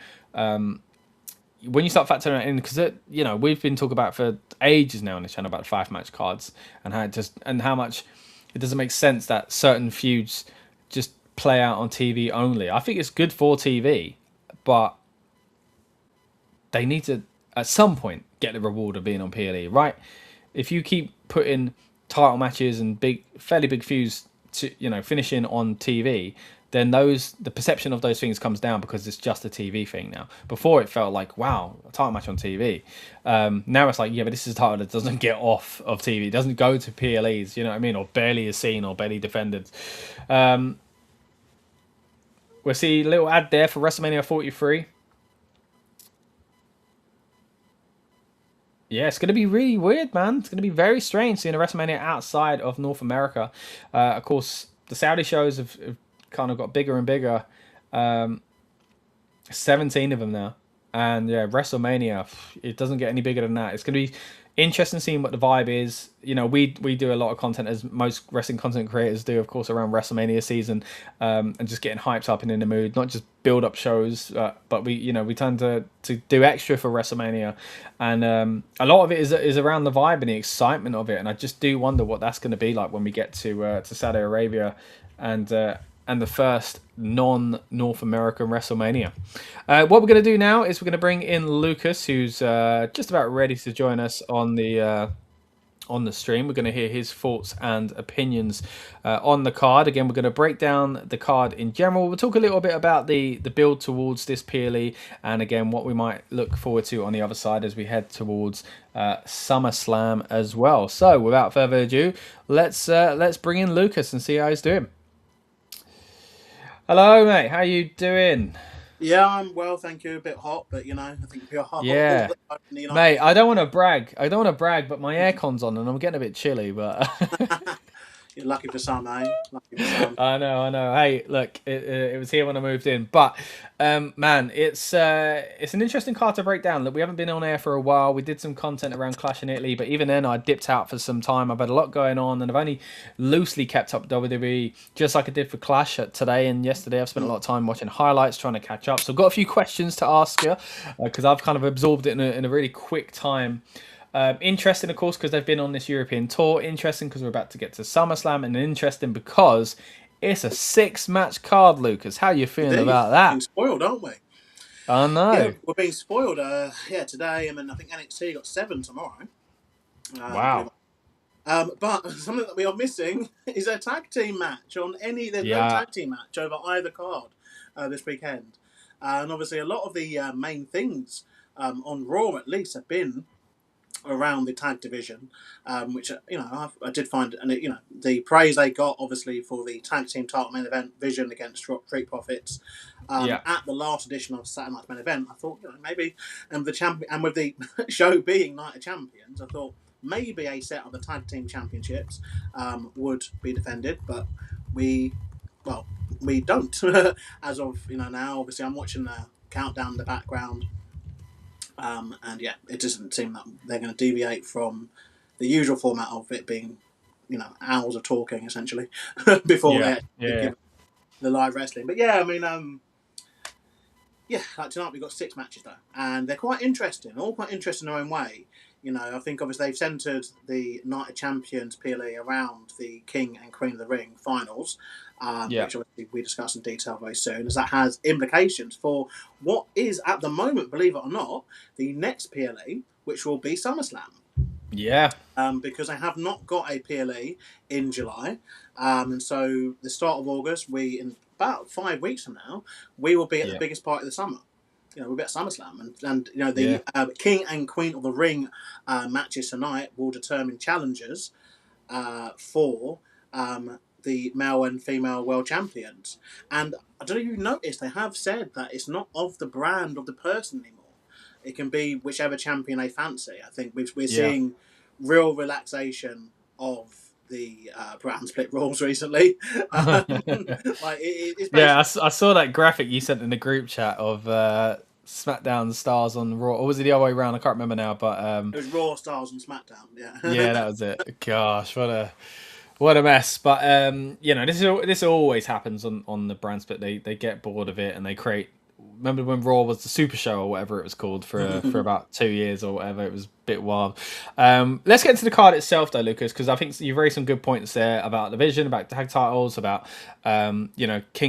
S1: when you start factoring it in, because you know, we've been talking about for ages now on this channel about 5-match cards and how much it doesn't make sense that certain feuds just play out on TV only. I think it's good for TV, but they need to at some point get the reward of being on PLE, right? If you keep putting title matches and fairly big feuds to, you know, finishing on TV, then the perception of those things comes down because it's just a TV thing now. Before it felt like, wow, a title match on TV. Now it's like, yeah, but this is a title that doesn't get off of TV. It doesn't go to PLEs, you know what I mean? Or barely is seen or barely defended. We'll see a little ad there for WrestleMania 43. Yeah, it's going to be really weird, man. It's going to be very strange seeing a WrestleMania outside of North America. Of course, the Saudi shows have kind of got bigger and bigger. 17 of them now, and yeah, WrestleMania, it doesn't get any bigger than that. It's going to be interesting seeing what the vibe is. You know, we do a lot of content, as most wrestling content creators do, of course, around WrestleMania season, and just getting hyped up and in the mood, not just build up shows, but we tend to do extra for WrestleMania, and a lot of it is around the vibe and the excitement of it, and I just do wonder what that's going to be like when we get to Saudi Arabia and the first non-North American WrestleMania. What we're going to do now is we're going to bring in Lucas, who's just about ready to join us on the stream. We're going to hear his thoughts and opinions on the card. Again, we're going to break down the card in general. We'll talk a little bit about the build towards this PLE, and again, what we might look forward to on the other side as we head towards SummerSlam as well. So, without further ado, let's bring in Lucas and see how he's doing. Hello, mate. How you doing?
S3: Yeah, I'm well, thank you. A bit hot, but you know, I think you're hot.
S1: Yeah, mate. I don't want to brag. But my aircon's on and I'm getting a bit chilly. But
S3: you're lucky for some, eh? Lucky for some.
S1: I know. Hey, look, it was here when I moved in. But man, it's an interesting card to break down. Look, we haven't been on air for a while. We did some content around Clash in Italy, but even then, I dipped out for some time. I've had a lot going on, and I've only loosely kept up WWE, just like I did for Clash today and yesterday. I've spent a lot of time watching highlights, trying to catch up. So I've got a few questions to ask you because I've kind of absorbed it in a really quick time. Interesting, of course, because they've been on this European tour. Interesting because we're about to get to SummerSlam, and interesting because it's a 6-match card, Lucas. How are you feeling about that?
S3: We're being spoiled, aren't we?
S1: I know.
S3: Yeah, we're being spoiled. Today, and then I think NXT got 7 tomorrow.
S1: Wow.
S3: But something that we are missing is a tag team match on any. There's no tag team match over either card this weekend, and obviously a lot of the main things on Raw, at least, have been around the tag division, which I did find, and the praise they got obviously for the tag team title main event Vision against Street Profits at the last edition of Saturday Night's main event. I thought maybe, and the champion, and with the show being Night of Champions, I thought maybe a set of the tag team championships would be defended, but we don't as of now. Obviously, I'm watching the countdown in the background. And yeah, it doesn't seem that they're going to deviate from the usual format of it being, hours of talking essentially before
S1: Yeah.
S3: the live wrestling. But yeah, I mean, yeah, like tonight we've got 6 matches though, and they're quite interesting, all quite interesting in their own way. I think obviously they've centred the Night of Champions PLE around the King and Queen of the Ring finals, which obviously we discuss in detail very soon, as that has implications for what is at the moment, believe it or not, the next PLE, which will be SummerSlam.
S1: Yeah.
S3: Because I have not got a PLE in July. And so the start of August, in about 5 weeks from now, we will be at the biggest part of the summer. We'll be at SummerSlam. And the King and Queen of the Ring matches tonight will determine challengers for the male and female world champions. And I don't know if you've noticed, they have said that it's not of the brand of the person anymore. It can be whichever champion they fancy. I think we're seeing real relaxation of the brand split rules recently.
S1: I saw that graphic you sent in the group chat of SmackDown stars on Raw. Or was it the other way around? I can't remember now. But
S3: it was Raw stars on SmackDown. Yeah,
S1: yeah, that was it. Gosh, what a mess. But this always happens on the brand split. They get bored of it and they create. Remember when Raw was the Super Show or whatever it was called for about 2 years or whatever? It was a bit wild. Let's get into the card itself though, Lucas, because I think you've raised some good points there about the vision, about tag titles, about King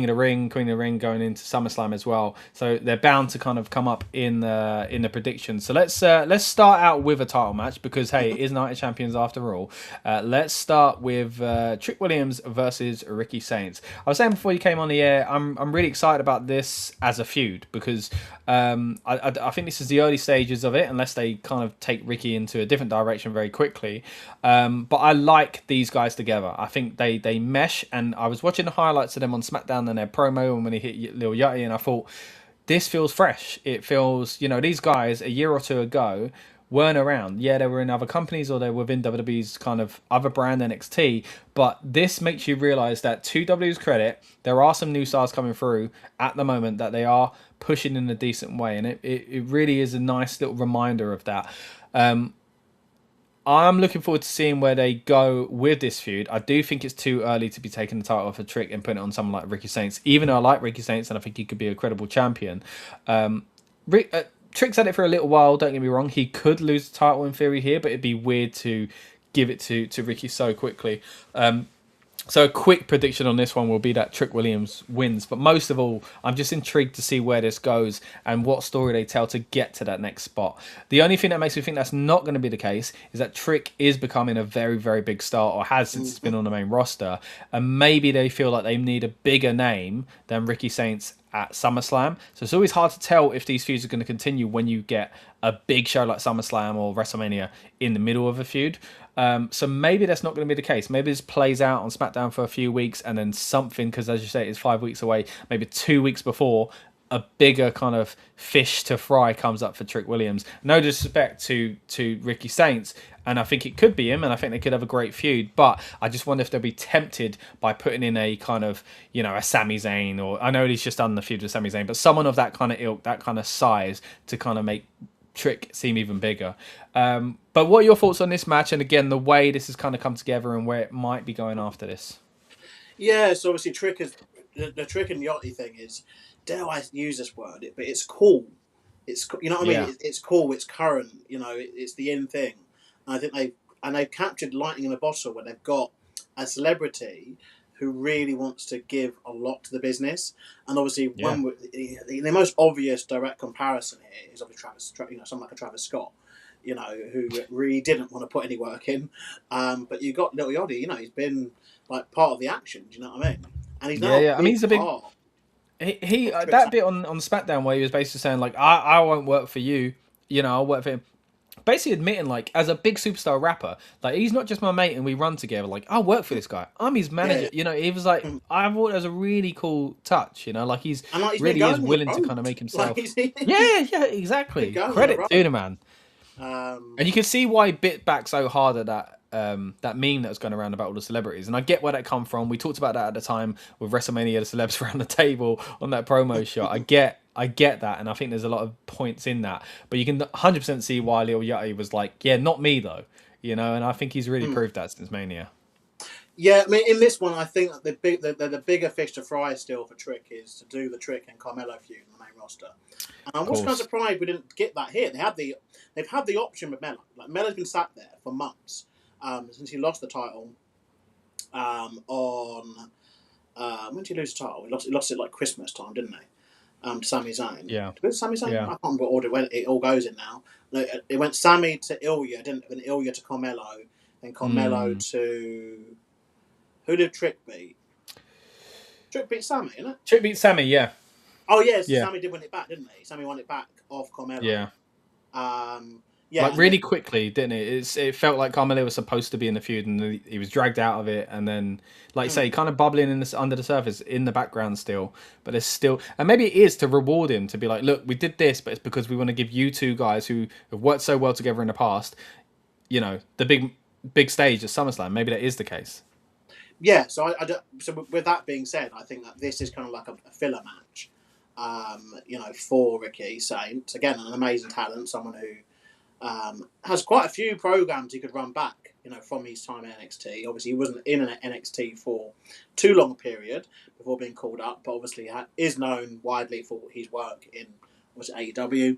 S1: of the Ring, Queen of the Ring going into SummerSlam as well. So they're bound to kind of come up in the predictions. So let's start out with a title match because hey, it is Night of Champions after all. Let's start with Trick Williams versus Ricky Saints. I was saying before you came on the air, I'm really excited about this as a feud because I think this is the early stages of it, unless they kind of take Ricky into a different direction very quickly. But I like these guys together. I think they mesh, and I was watching the highlights of them on SmackDown and their promo and when he hit Lil Yachty, and I thought, this feels fresh. It feels, these guys a year or two ago weren't around. Yeah, they were in other companies or they were within WWE's kind of other brand, NXT, but this makes you realise that to WWE's credit, there are some new stars coming through at the moment that they are pushing in a decent way, and it really is a nice little reminder of that. I'm looking forward to seeing where they go with this feud. I do think it's too early to be taking the title off a Trick and putting it on someone like Ricky Saints, even though I like Ricky Saints and I think he could be a credible champion. Trick's had it for a little while, don't get me wrong. He could lose the title in theory here, but it'd be weird to give it to Ricky so quickly. So a quick prediction on this one will be that Trick Williams wins. But most of all, I'm just intrigued to see where this goes and what story they tell to get to that next spot. The only thing that makes me think that's not going to be the case is that Trick is becoming a very, very big star, or has since it's been on the main roster. And maybe they feel like they need a bigger name than Ricky Saints at SummerSlam. So it's always hard to tell if these feuds are going to continue when you get a big show like SummerSlam or WrestleMania in the middle of a feud. So maybe that's not going to be the case. Maybe this plays out on SmackDown for a few weeks and then something, because as you say, it's 5 weeks away, maybe 2 weeks before, a bigger kind of fish to fry comes up for Trick Williams. No disrespect to Ricky Saints, and I think it could be him, and I think they could have a great feud, but I just wonder if they'll be tempted by putting in a kind of, a Sami Zayn, or I know he's just done the feud with Sami Zayn, but someone of that kind of ilk, that kind of size, to kind of make Trick seem even bigger. But what are your thoughts on this match, and again, the way this has kind of come together and where it might be going after this?
S3: Yeah, so obviously Trick is the Trick and Yachty thing is, dare I use this word, but it's cool. It's, you know what I mean? It's cool. It's current. It's the in thing. And I think they've captured lightning in a bottle where they've got a celebrity who really wants to give a lot to the business. And obviously, the most obvious direct comparison here is obviously someone like a Travis Scott, who really didn't want to put any work in. But you got Lil Yachty, he's been like part of the action. Do you know what I mean? And he's now
S1: I mean, he's a big. He that bit on SmackDown where he was basically saying like, I won't work for you, I'll work for him. Basically admitting like, as a big superstar rapper, like he's not just my mate and we run together. Like, I'll work for this guy. I'm his manager. He was like, I thought it was a really cool touch. Like he's really is willing to kind of make himself. Yeah, exactly. Credit to the man. And you can see why he bit back so hard at that meme that was going around about all the celebrities, and I get where that come from. We talked about that at the time with WrestleMania, the celebs around the table on that promo shot. I get that, and I think there's a lot of points in that. But you can 100% see why Lil Yachty was like, yeah, not me though, and I think he's really proved that since Mania.
S3: Yeah, I mean, in this one, I think that the bigger fish to fry still for Trick is to do the Trick and Carmelo feud in the main roster. And I'm also kind of surprised we didn't get that here. They've had the option with Melo. Like Melo's been sat there for months since he lost the title. On when did he lose the title? He lost it like Christmas time, didn't he? To Sami Zayn.
S1: Yeah.
S3: Did Sami Zayn?
S1: Yeah.
S3: I can't remember what order it all goes in now. No, it went Sami to Ilya, didn't it? Then Ilya to Carmelo, then Carmelo to who did Trick beat? Trick beat Sami, isn't it?
S1: Trick beat Sami, yeah.
S3: Oh yes, yeah. Sami did win it back, didn't he? Sami won it back off Carmelo.
S1: Yeah.
S3: Yeah,
S1: like really quickly, didn't it? It felt like Carmelo was supposed to be in the feud, and he was dragged out of it, and then, like say, kind of bubbling in this under the surface, in the background still. But there's still, and maybe it is to reward him, to be like, look, we did this, but it's because we want to give you two guys who have worked so well together in the past, you know, the big stage at SummerSlam. Maybe that is the case.
S3: Yeah. So so with that being said, I think that this is kind of like a filler match, you know, for Ricky Saints. Again, an amazing talent, someone who. Has quite a few programs he could run back, you know, from his time in NXT. Obviously, he wasn't in an NXT for too long a period before being called up, but obviously is known widely for his work in AEW.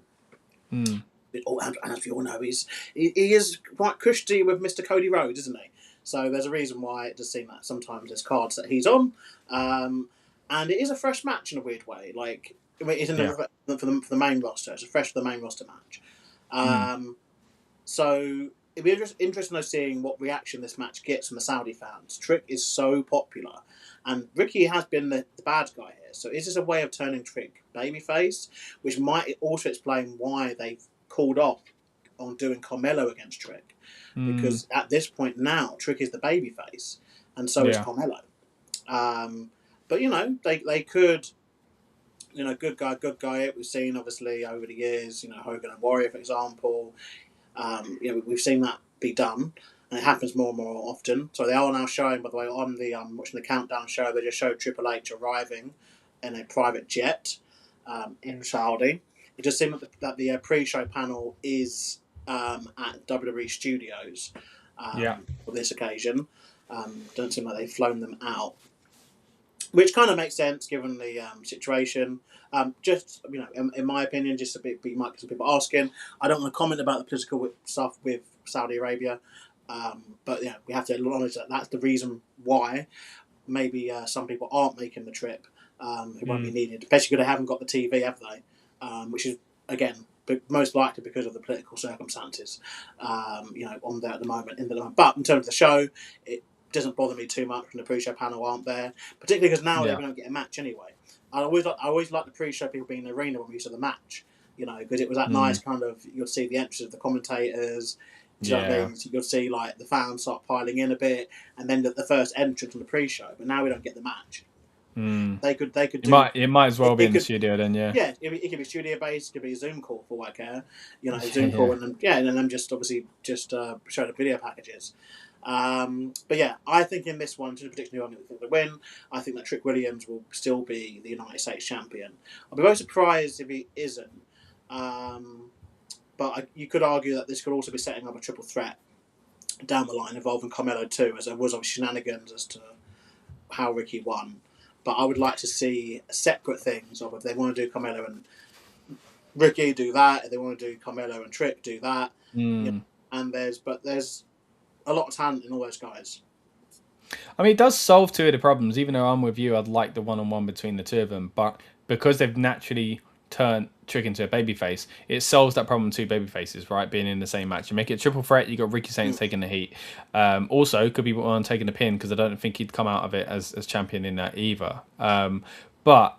S3: And as we all know, he is quite cushy with Mr. Cody Rhodes, isn't he? So there's a reason why it does seem that sometimes there's cards that he's on, and it is a fresh match in a weird way. Like it isn't for the main roster. It's a fresh for the main roster match. So it'd be interesting to seeing what reaction this match gets from the Saudi fans. Trick is so popular, and Ricky has been the bad guy here. So is this a way of turning Trick babyface, which might also explain why they've called off on doing Carmelo against Trick? Because at this point now, Trick is the babyface, and so is Carmelo. But you know, they could. You know, good guy. We've seen obviously over the years. You know, Hogan and Warrior, for example. You know, we've seen that be done, and it happens more and more often. So they are now showing, by the way, on the watching the countdown show, they just showed Triple H arriving in a private jet in Saudi. It just seems that the pre-show panel is at WWE Studios for this occasion. Don't seem like they've flown them out. Which kind of makes sense given the situation. Just, you know, in my opinion, just a bit, might some people asking. I don't want to comment about the political stuff with Saudi Arabia, but yeah, we have to acknowledge that that's the reason why maybe some people aren't making the trip, who won't be needed, especially because they haven't got the TV, have they? Which is again most likely because of the political circumstances, you know, on there at the moment. But in terms of the show, it doesn't bother me too much when the pre-show panel aren't there, particularly because now we don't get a match anyway. I always like the pre-show people being in the arena when we used to the match, you know, because it was that nice kind of, you'll see the entrances of the commentators, you know what I mean? So you'll see like the fans start piling in a bit, and then the first entrance on the pre-show. But now we don't get the match. They could do.
S1: It might as well be in the studio then, yeah.
S3: Yeah, it could be studio based. It could be a Zoom call for what I care, you know, Zoom call, and then just obviously show the video packages. But yeah, I think in this one, to the prediction who I'm going to win, I think that Trick Williams will still be the United States champion. I'll be very surprised if he isn't. But you could argue that this could also be setting up a triple threat down the line involving Carmelo too, as there was obviously shenanigans as to how Ricky won. But I would like to see separate things of if they want to do Carmelo and Ricky, do that. If they want to do Carmelo and Trick, do that. You know, and there's a lot of talent in all those guys.
S1: I mean, it does solve two of the problems. Even though I'm with you, I'd like the one-on-one between the two of them. But because they've naturally turned Trick into a babyface, it solves that problem. Two babyfaces, right, being in the same match. You make it a triple threat. You got Ricky Saints taking the heat. Also, could be one taking the pin because I don't think he'd come out of it as champion in that either. But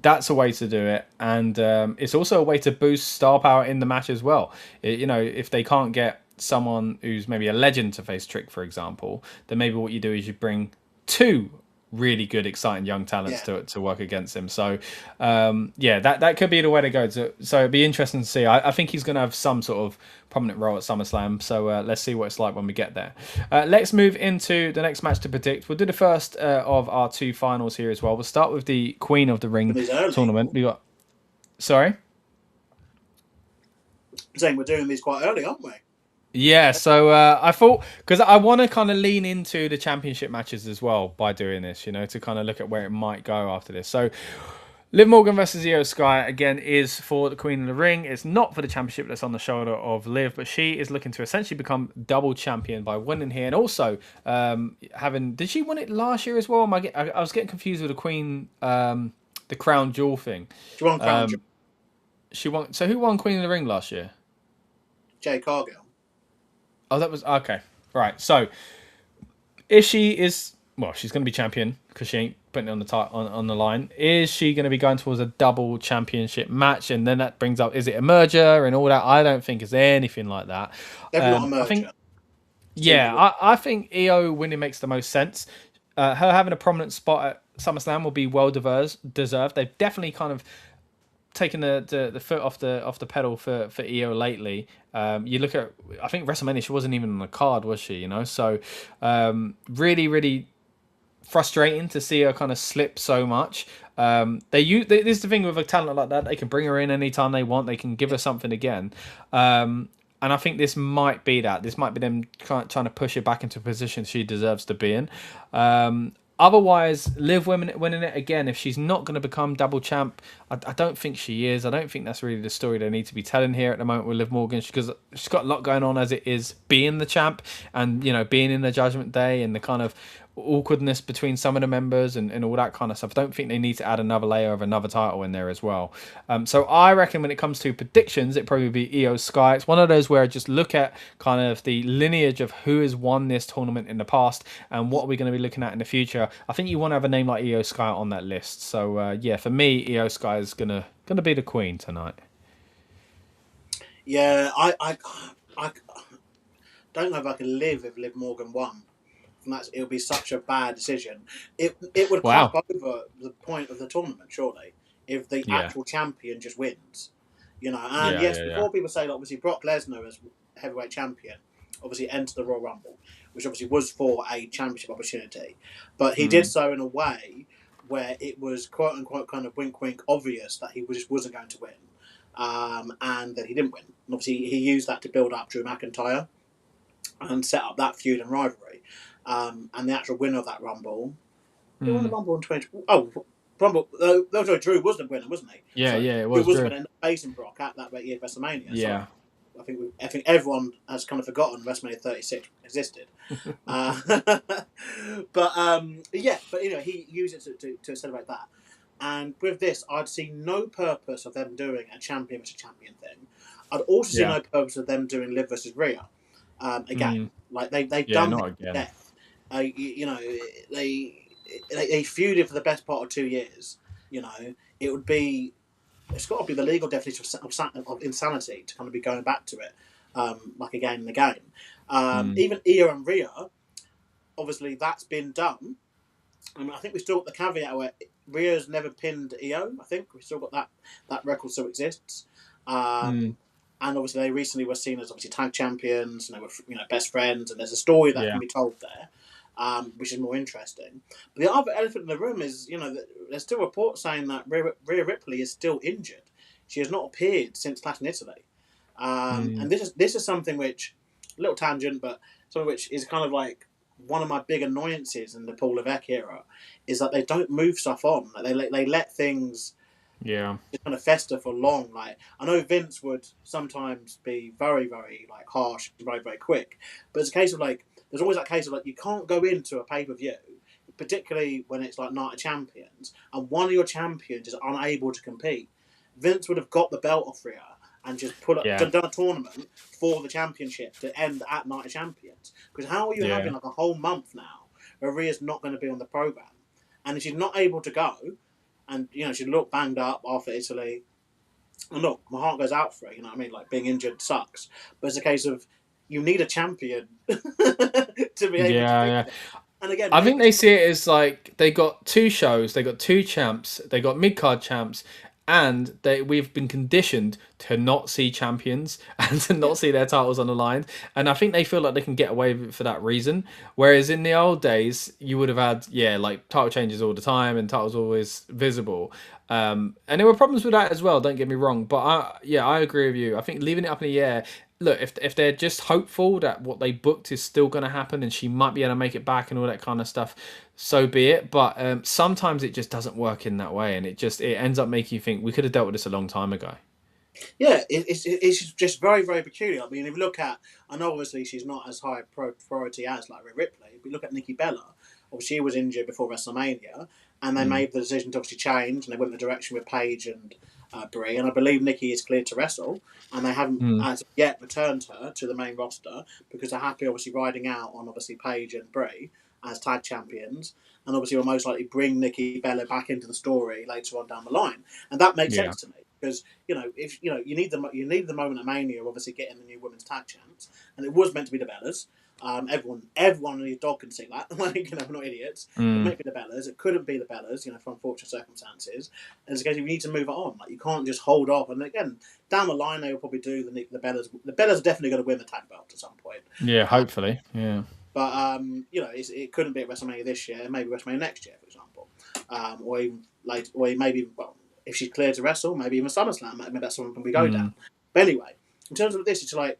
S1: that's a way to do it, and it's also a way to boost star power in the match as well. You know, if they can't get someone who's maybe a legend to face Trick, for example, then maybe what you do is you bring two really good, exciting young talents to work against him. So, that could be the way to go. So it'd be interesting to see. I think he's going to have some sort of prominent role at SummerSlam. So let's see what it's like when we get there. Let's move into the next match to predict. We'll do the first of our two finals here as well. We'll start with the Queen of the Ring tournament. We got. Sorry.
S3: I'm saying we're doing these quite early, aren't we?
S1: Yeah, so I thought, because I want to kind of lean into the championship matches as well by doing this, to kind of look at where it might go after this. So Liv Morgan versus Iyo Sky, again, is for the Queen of the Ring. It's not for the championship that's on the shoulder of Liv, but she is looking to essentially become double champion by winning here. And also, did she win it last year as well? I was getting confused with the Queen, the Crown Jewel thing.
S3: She won Crown Jewel.
S1: She won. So who won Queen of the Ring last year?
S3: Jade Cargill.
S1: Oh, that was okay. Right. So, if she is, well, she's going to be champion because she ain't putting it on the on the line. Is she going to be going towards a double championship match? And then that brings up, is it a merger and all that? I don't think it's anything like that.
S3: Definitely not a merger.
S1: I think Iyo winning makes the most sense. Her having a prominent spot at SummerSlam will be well deserved. They've definitely kind of taken the foot off the pedal for Iyo lately. You look at, I think WrestleMania, she wasn't even on the card, was she? So really, really frustrating to see her kind of slip so much. This is the thing with a talent like that, they can bring her in anytime they want. They can give her something again. And I think this might be that. This might be them trying to push her back into a position she deserves to be in. Otherwise, Liv winning it again, if she's not going to become double champ, I don't think she is. I don't think that's really the story they need to be telling here at the moment with Liv Morgan, because she's got a lot going on as it is being the champ and, being in the Judgment Day and the kind of awkwardness between some of the members and all that kind of stuff. I don't think they need to add another layer of another title in there as well. So I reckon when it comes to predictions, it'd probably be Iyo Sky. It's one of those where I just look at kind of the lineage of who has won this tournament in the past and what are we going to be looking at in the future. I think you want to have a name like Iyo Sky on that list. So for me, Iyo Sky is gonna be the queen tonight.
S3: Yeah, I don't know if I can live if Liv Morgan won. It would be such a bad decision. It would clap over the point of the tournament, surely, if the actual champion just wins. And before people say, like, obviously Brock Lesnar as heavyweight champion, obviously entered the Royal Rumble, which obviously was for a championship opportunity, but he did so in a way where it was quote unquote kind of wink wink obvious that he just wasn't going to win, and that he didn't win. And obviously he used that to build up Drew McIntyre and set up that feud and rivalry. And the actual winner of that Rumble, who won the Rumble in 20? Rumble. No, Drew was the winner, wasn't he?
S1: Yeah, it was.
S3: Drew was the winner, facing Brock at that year WrestleMania.
S1: Yeah.
S3: So I think everyone has kind of forgotten WrestleMania 36 existed. But he used it to celebrate that. And with this, I'd see no purpose of them doing a champion versus champion thing. I'd also see no purpose of them doing Liv versus Rhea. Again, like they've done it to death. They feuded for the best part of 2 years. It's got to be the legal definition of insanity to kind of be going back to it, like again and again. Even Iyo and Rhea, obviously that's been done. I think we still got the caveat where Rhea's never pinned Iyo. I think we still got that record still exists. And obviously they recently were seen as obviously tag champions, and they were best friends, and there's a story that can be told there, which is more interesting. But the other elephant in the room is, there's still reports saying that Rhea Ripley is still injured. She has not appeared since Latin Italy. And this is something which, a little tangent, but something which is kind of like one of my big annoyances in the Paul Levesque era, is that they don't move stuff on. Like they let things just kind of fester for long. Like, I know Vince would sometimes be very, very like harsh, very, very quick, but it's a case of like, there's always that case of like, you can't go into a pay-per-view, particularly when it's like Night of Champions, and one of your champions is unable to compete. Vince would have got the belt off Rhea and just done a tournament for the championship to end at Night of Champions. Because how are you having like a whole month now where Rhea's not going to be on the program, and if she's not able to go, and she looked banged up after Italy, and look, my heart goes out for her. You know what I mean? Like, being injured sucks, but it's a case of you need a champion to be able to. And again, I
S1: think they see it as like they got 2 shows, they got 2 champs, they got mid-card champs, and we've been conditioned to not see champions and to not see their titles on the line. And I think they feel like they can get away with it for that reason. Whereas in the old days, you would have had, like title changes all the time and titles always visible. And there were problems with that as well, don't get me wrong. But I agree with you. I think leaving it up in the air, look, if they're just hopeful that what they booked is still going to happen and she might be able to make it back and all that kind of stuff, so be it. But sometimes it just doesn't work in that way, and it ends up making you think we could have dealt with this a long time ago.
S3: Yeah, it's just very, very peculiar. I mean, if you look at, I know obviously she's not as high priority as like Rhea Ripley. If you look at Nikki Bella, obviously she was injured before WrestleMania, and they made the decision to obviously change, and they went the direction with Paige and Brie, and I believe Nikki is cleared to wrestle, and they haven't as yet returned her to the main roster because they're happy obviously riding out on obviously Paige and Brie as tag champions, and obviously will most likely bring Nikki Bella back into the story later on down the line, and that makes sense to me. Because if you need the moment at Mania of obviously getting the new women's tag champs, and it was meant to be the Bellas. Everyone and his dog can see that. Like, we're not idiots. It might be the Bellas. It couldn't be the Bellas, for unfortunate circumstances. And it's a case you need to move it on. Like, you can't just hold off. And again, down the line, they will probably do the Bellas. The Bellas are definitely going to win the tag belt at some point.
S1: Yeah, hopefully. Yeah.
S3: But it couldn't be at WrestleMania this year. Maybe WrestleMania next year, for example, or even later, or maybe if she's cleared to wrestle, maybe even SummerSlam. Maybe that's something we go down. But anyway, in terms of this, it's like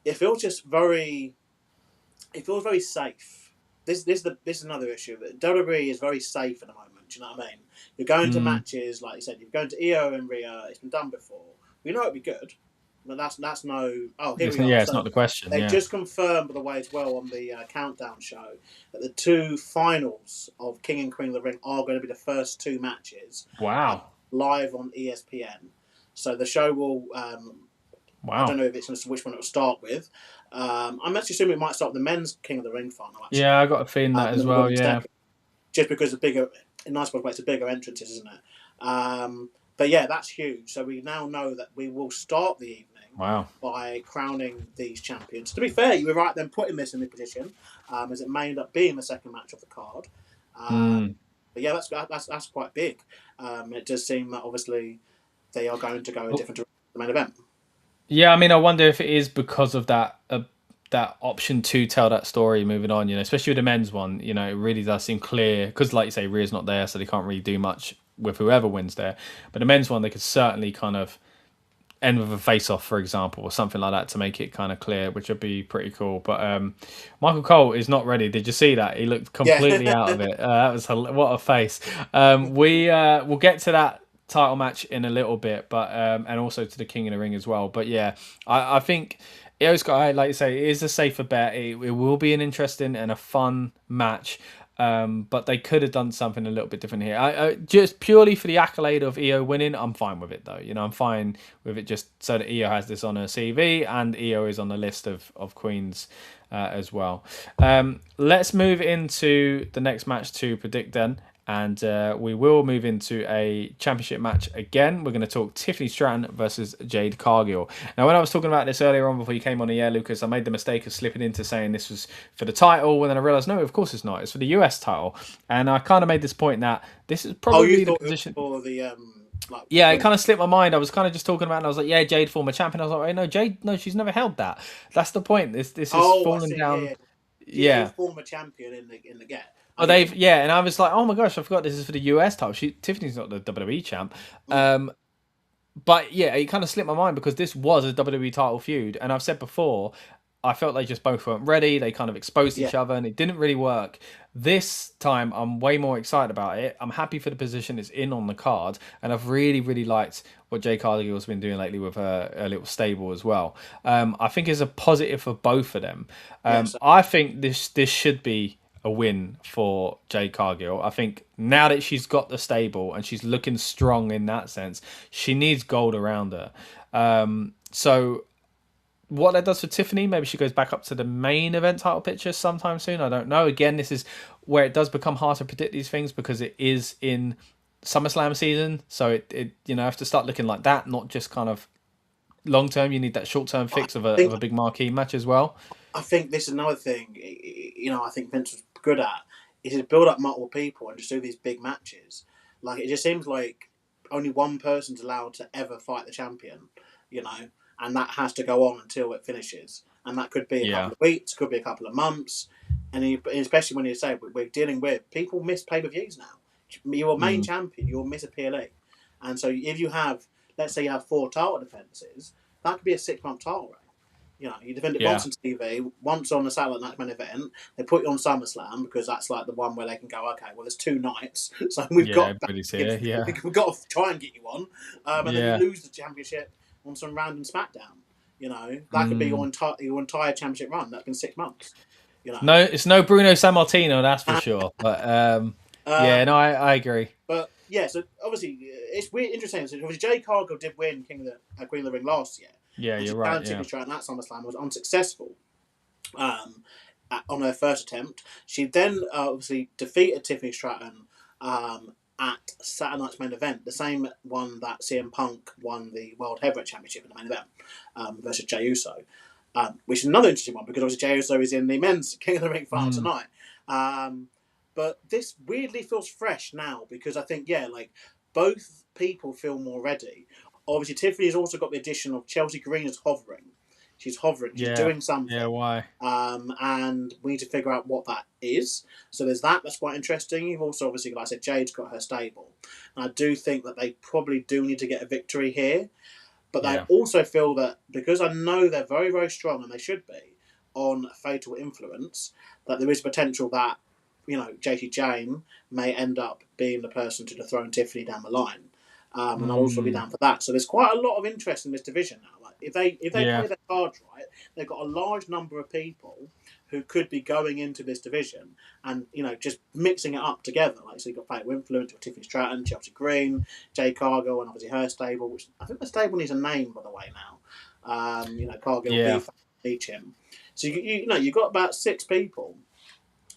S3: it feels very safe. This is another issue. WWE is very safe at the moment. Do you know what I mean? You're going to matches, like you said. You're going to Iyo and Rhea. It's been done before. We know it'd be good, but that's no. Oh, here we are.
S1: Yeah, it's not the question.
S3: They just confirmed, by the way, as well on the countdown show that the two finals of King and Queen of the Ring are going to be the first two matches.
S1: Wow.
S3: Live on ESPN. So the show will.
S1: Wow.
S3: I don't know if it's which one it will start with. I'm actually assuming it might start with the men's King of the Ring final. Actually.
S1: Yeah, I got a feeling that as well. Yeah.
S3: Just because it's a bigger entrances, isn't it? But yeah, that's huge. So we now know that we will start the evening.
S1: Wow. By
S3: crowning these champions. To be fair, you were right then putting this in the position, as it may end up being the second match of the card. But yeah, that's quite big. It does seem that obviously they are going to go a different direction than the main event.
S1: Yeah, I mean, I wonder if it is because of that option to tell that story moving on, especially with the men's one, it really does seem clear because, like you say, Rhea's not there, so they can't really do much with whoever wins there. But the men's one, they could certainly kind of end with a face-off, for example, or something like that to make it kind of clear, which would be pretty cool. But Michael Cole is not ready. Did you see that? He looked completely out of it. That was what a face. We'll get to that title match in a little bit, but and also to the King of the Ring as well. But yeah, I think Iyo Sky, like you say, is a safer bet. It will be an interesting and a fun match. But they could have done something a little bit different here. I just purely for the accolade of Iyo winning, I'm fine with it though. I'm fine with it just so that Iyo has this on her CV and Iyo is on the list of queens as well. Let's move into the next match to predict then. And we will move into a championship match again. We're going to talk Tiffany Stratton versus Jade Cargill. Now, when I was talking about this earlier on before you came on the air, Lucas, I made the mistake of slipping into saying this was for the title, and then I realised, no, of course it's not. It's for the US title. And I kind of made this point that this is probably the position.
S3: For the,
S1: yeah, it kind of slipped my mind. I was kind of just talking about it, and I was like, yeah, Jade, former champion. I was like, hey, no, Jade, no, she's never held that. That's the point. This is falling down.
S3: Yeah. Former champion in the get.
S1: Oh, and I was like, oh my gosh, I forgot this is for the US title. Tiffany's not the WWE champ. But yeah, it kind of slipped my mind because this was a WWE title feud. And I've said before, I felt they just both weren't ready. They kind of exposed each other and it didn't really work. This time, I'm way more excited about it. I'm happy for the position it's in on the card. And I've really, really liked what Jade Cargill's been doing lately with her little stable as well. I think it's a positive for both of them. I think this should be a win for Jade Cargill. I think now that she's got the stable and she's looking strong in that sense, she needs gold around her. So what that does for Tiffany, maybe she goes back up to the main event title picture sometime soon. I don't know. Again, this is where it does become hard to predict these things because it is in SummerSlam season. So it have to start looking like that, not just kind of long term. You need that short term fix of a big marquee match as well.
S3: I think this is another thing, I think Vince was good at, is to build up multiple people and just do these big matches. Like, it just seems like only one person's allowed to ever fight the champion, and that has to go on until it finishes. And that could be a couple of weeks, could be a couple of months. And especially when you say we're dealing with, people miss pay-per-views now. You're a main champion, you'll miss a PLE. And so if you have, let's say you have 4 title defences, that could be a 6-month title reign. You know, you defend it once on TV, once on the Saturday Night Main Event. They put you on SummerSlam because that's like the one where they can go, okay, well, there's 2 nights, so we've got to try and get you on, and then you lose the championship on some random SmackDown. You know, that could be your entire championship run. That's been 6 months. You know,
S1: no, it's no Bruno Sammartino, that's for sure. But I agree.
S3: But yeah, so obviously it's weird, interesting. So obviously Jade Cargill did win Queen of the Ring last year.
S1: Yeah, you're right.
S3: Tiffany Stratton at SummerSlam was unsuccessful on her first attempt. She then obviously defeated Tiffany Stratton at Saturday Night's Main Event, the same one that CM Punk won the World Heavyweight Championship in the main event versus Jey Uso. Which is another interesting one because obviously Jey Uso is in the men's King of the Ring final tonight. But this weirdly feels fresh now because I think, like both people feel more ready. Obviously, Tiffany's also got the addition of Chelsea Green is hovering. She's hovering. She's doing something.
S1: Yeah, why?
S3: And we need to figure out what that is. So there's that. That's quite interesting. You've also, obviously, like I said, Jade's got her stable. And I do think that they probably do need to get a victory here. But I also feel that because I know they're very, very strong, and they should be, on Fatal Influence, that there is potential that, you know, JT Jane may end up being the person to dethrone Tiffany down the line. And I'll also be down for that. So there's quite a lot of interest in this division now. Like if they play their cards right, they've got a large number of people who could be going into this division and, you know, just mixing it up together. Like so you've got Fatal Influence, you've got Tiffany Stratton, Chelsea Green, Jade Cargill, and obviously her stable, which I think the stable needs a name, by the way, now. You know, Cargill will beat him. So you know, you've got about 6 people,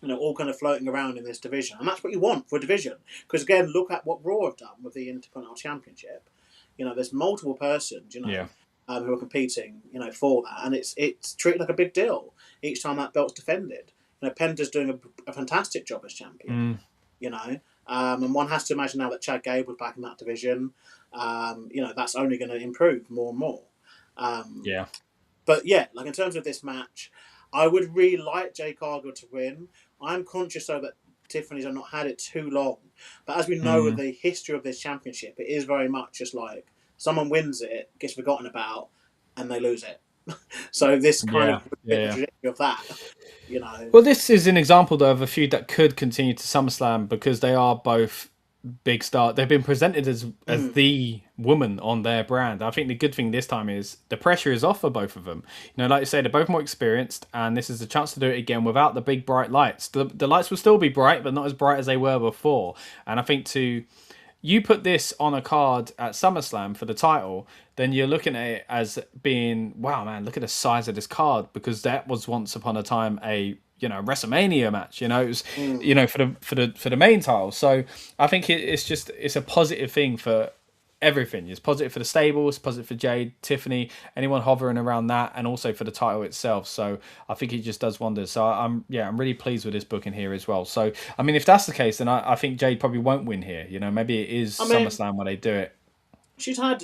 S3: you know, all kind of floating around in this division. And that's what you want for a division. Because, again, look at what Raw have done with the Intercontinental Championship. You know, there's multiple persons, you know, who are competing, you know, for that. And it's treated like a big deal each time that belt's defended. You know, Penta's doing a fantastic job as champion, you know. And one has to imagine now that Chad Gable's back in that division, you know, that's only going to improve more and more. But, yeah, like in terms of this match, I would really like Jade Cargill to win. I'm conscious, though, that Tiffany's have not had it too long. But as we know with the history of this championship, it is very much just like someone wins it, gets forgotten about, and they lose it. So this kind of trajectory of that, you know.
S1: Well, this is an example, though, of a feud that could continue to SummerSlam because they are both big star. They've been presented as the woman on their brand. I think the good thing this time is the pressure is off for both of them. You know, like you say, they're both more experienced, and this is a chance to do it again without the big bright lights. The lights will still be bright, but not as bright as they were before. And I think you put this on a card at SummerSlam for the title, then you're looking at it as being, wow, man, look at the size of this card, because that was once upon a time a, you know, WrestleMania match. You know, it was, you know, for the main title. So I think it's a positive thing for everything. It's positive for the stable, it's positive for Jade, Tiffany, anyone hovering around that, and also for the title itself. So I think it just does wonders. So I'm really pleased with this booking here as well. So I mean, if that's the case, then I think Jade probably won't win here. You know, maybe it is SummerSlam where they do it.
S3: She's had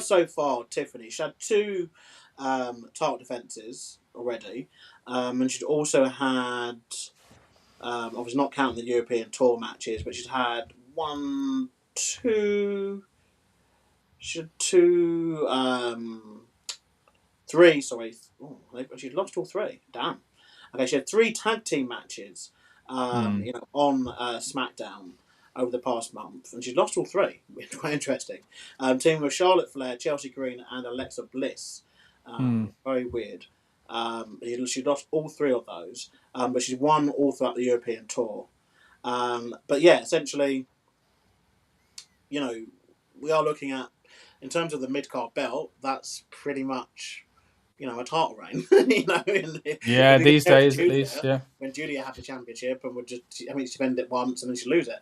S3: so far, Tiffany. She's had 2 title defenses already, and she's also had, obviously not counting the European Tour matches, but she's had 3. Sorry, she's lost all 3. Damn. Okay, she had 3 tag team matches, you know, on SmackDown over the past month, and she's lost all 3. Quite interesting. Teaming with Charlotte Flair, Chelsea Green, and Alexa Bliss. Very weird. She lost all 3 of those, but she's won all throughout the European Tour. But yeah, essentially, you know, we are looking at, in terms of the mid-card belt, that's pretty much, you know, a title reign. You know,
S1: these days, at least,
S3: when Julia had the championship and would just, I mean, she defend it once and then she lose it.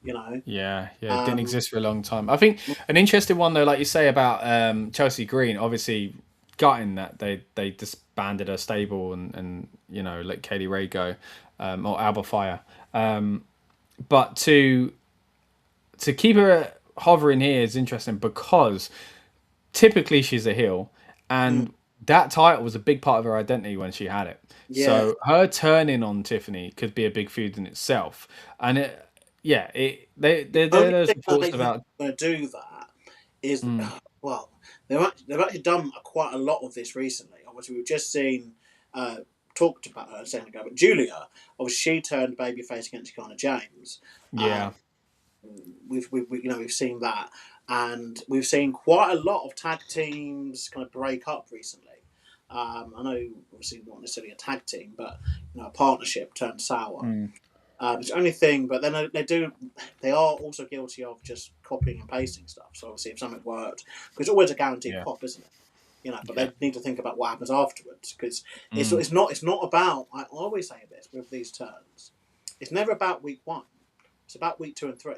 S3: You know,
S1: it didn't exist for a long time. I think an interesting one though, like you say about Chelsea Green, obviously gutting that they disbanded her stable and you know, let Kaylee Ray go, or Alba Fire, but to keep her hovering here is interesting because typically she's a heel, and that title was a big part of her identity when she had it. So her turning on Tiffany could be a big feud in itself, and there's thoughts about
S3: going to do that is well, they've actually done quite a lot of this recently. obviously we've just seen talked about her a second ago, but Julia, obviously she turned babyface against Kiana James.
S1: Yeah.
S3: We've seen that, and we've seen quite a lot of tag teams kind of break up recently. I know, obviously, not necessarily a tag team, but a partnership turned sour. It's the only thing, but then they are also guilty of just copying and pasting stuff. So obviously, if something worked, because it's always a guaranteed pop, isn't it? But they need to think about what happens afterwards, because it's not about. I always say this with these turns, it's never about week 1. It's about week 2 and 3.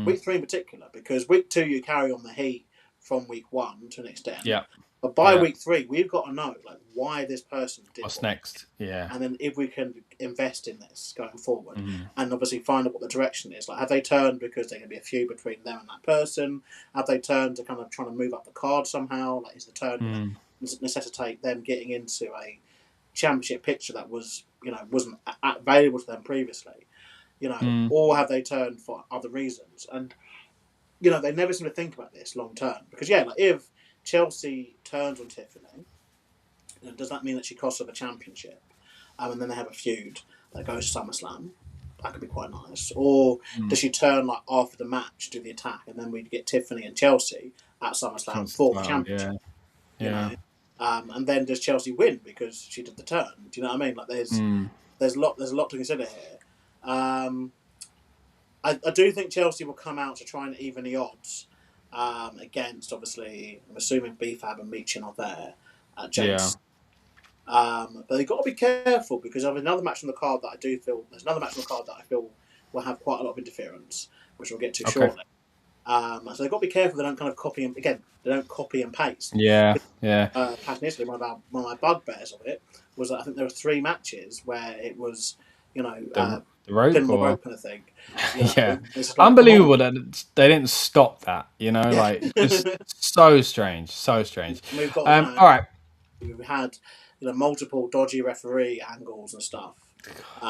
S3: Week 3 in particular, because week 2 you carry on the heat from week 1 to an extent.
S1: Yeah.
S3: But by week 3, we've got to know why this person did
S1: what's next. Yeah.
S3: And then if we can invest in this going forward, and obviously find out what the direction is. Have they turned because there's going to be a feud between them and that person? Have they turned to kind of trying to move up the card somehow? Is the turn necessitate them getting into a championship picture that was wasn't available to them previously? Or have they turned for other reasons? And they never seem to think about this long term, because if Chelsea turns on Tiffany, does that mean that she costs her the championship? And then they have a feud that goes to SummerSlam. That could be quite nice. Or does she turn after the match, do the attack, and then we get Tiffany and Chelsea at SummerSlam for the championship?
S1: Yeah.
S3: And then does Chelsea win because she did the turn? Do you know what I mean? There's a lot to consider here. I do think Chelsea will come out to try and even the odds against, obviously, I'm assuming BFAB and Meechin are there at James. But they've got to be careful, because there's another match on the card that I feel will have quite a lot of interference, which we'll get to shortly. So they've got to be careful they don't kind of copy and paste.
S1: Yeah.
S3: Passionately, one of my bugbears of it was that I think there were 3 matches where it was,
S1: the rope
S3: I think.
S1: Unbelievable that they didn't stop that. Just so strange.
S3: We've got,
S1: all right.
S3: We had multiple dodgy referee angles and stuff.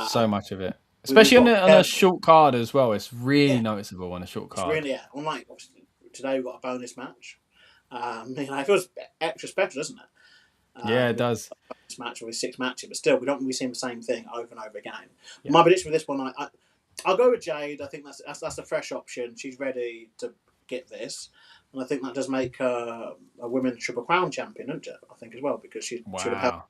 S1: So much of it, especially on a short card as well. It's really noticeable on a short card.
S3: It's really, unlike obviously, today we've got a bonus match. It feels extra special, doesn't it?
S1: It does.
S3: This match with 6 matches, but still, we don't really see the same thing over and over again. My prediction for this one, I'll go with Jade. I think that's a fresh option. She's ready to get this, and I think that does make her a women's Triple Crown champion, doesn't it? I think as well, because she should have held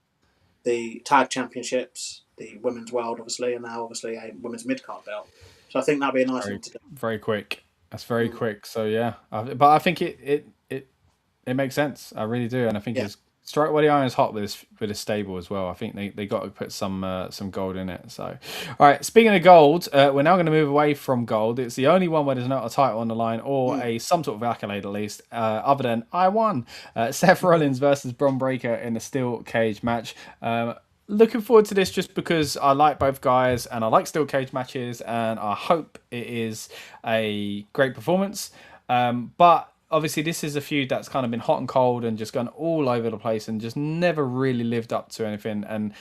S3: the tag championships, the women's world, obviously, and now obviously a women's mid card belt. So I think that'd be a nice thing to do. Very
S1: quick. That's very quick. So but I think it makes sense. I really do, and I think it's strike while the iron's hot with this stable as well. I think they got to put some gold in it. So, all right. Speaking of gold, we're now going to move away from gold. It's the only one where there's not a title on the line or some sort of accolade, at least, other than I won. Seth Rollins versus Bron Breakker in a steel cage match. Looking forward to this just because I like both guys and I like steel cage matches, and I hope it is a great performance. But obviously, this is a feud that's kind of been hot and cold and just gone all over the place and just never really lived up to anything. And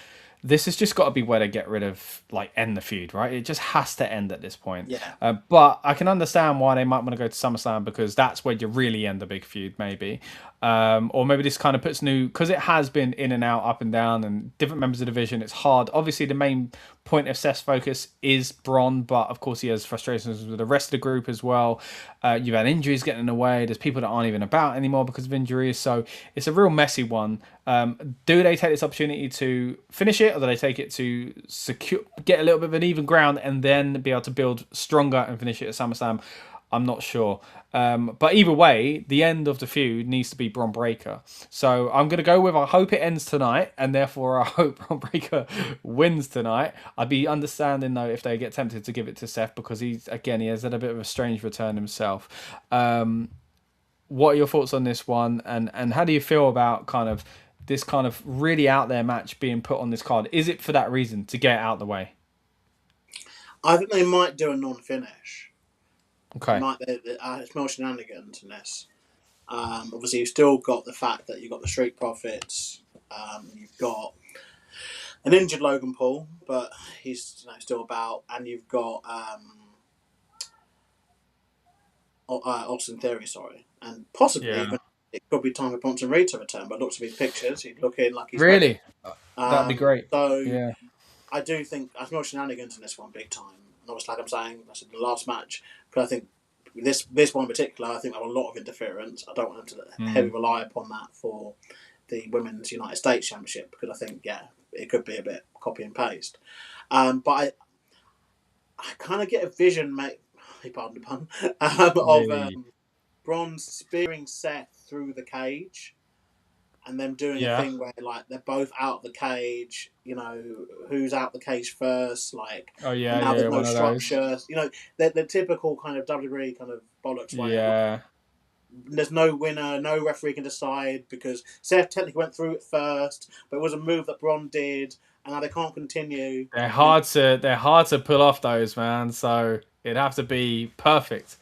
S1: this has just got to be where they get rid of, end the feud, right? It just has to end at this point.
S3: Yeah.
S1: But I can understand why they might want to go to SummerSlam, because that's where you really end the big feud, maybe. Or maybe this kind of puts because it has been in and out, up and down, and different members of the division. It's hard. Obviously, the main point of Seth's focus is Bron, but of course he has frustrations with the rest of the group as well. You've had injuries getting in the way. There's people that aren't even about anymore because of injuries. So it's a real messy one. Do they take this opportunity to finish it, or do they take it to get a little bit of an even ground and then be able to build stronger and finish it at SummerSlam? I'm not sure. But either way, the end of the feud needs to be Bron Breakker. So I'm going to go with I hope it ends tonight, and therefore I hope Bron Breakker wins tonight. I'd be understanding, though, if they get tempted to give it to Seth, because he has had a bit of a strange return himself. What are your thoughts on this one? And how do you feel about kind of this kind of really out there match being put on this card? Is it for that reason, to get it out of the way?
S3: I think they might do a non-finish.
S1: Okay.
S3: It's more shenanigans in this. Obviously, you've still got the fact that you've got the Street Profits. You've got an injured Logan Paul, but he's still about. And you've got Austin Theory, and possibly even it could be time for Bronson Reed to return. But look to his pictures, he's looking like he's ready.
S1: Really? That'd be great.
S3: So
S1: Yeah.
S3: I do think I've no shenanigans in this one big time. And obviously, like I'm saying, I said the last match, because I think this one in particular, I think there was a lot of interference. I don't want them to heavily rely upon that for the Women's United States Championship, because I think, it could be a bit copy and paste. But I kind of get a vision, mate, pardon the pun, of Braun spearing Seth through the cage, and them doing a thing where like they're both out of the cage. You know, who's out the cage first? Like, now there's no structure. You know, the typical kind of WWE kind of bollocks way.
S1: Yeah.
S3: There's no winner, no referee can decide, because Seth technically went through it first, but it was a move that Braun did, and now they can't continue.
S1: They're hard to pull off those, man. So it'd have to be perfect.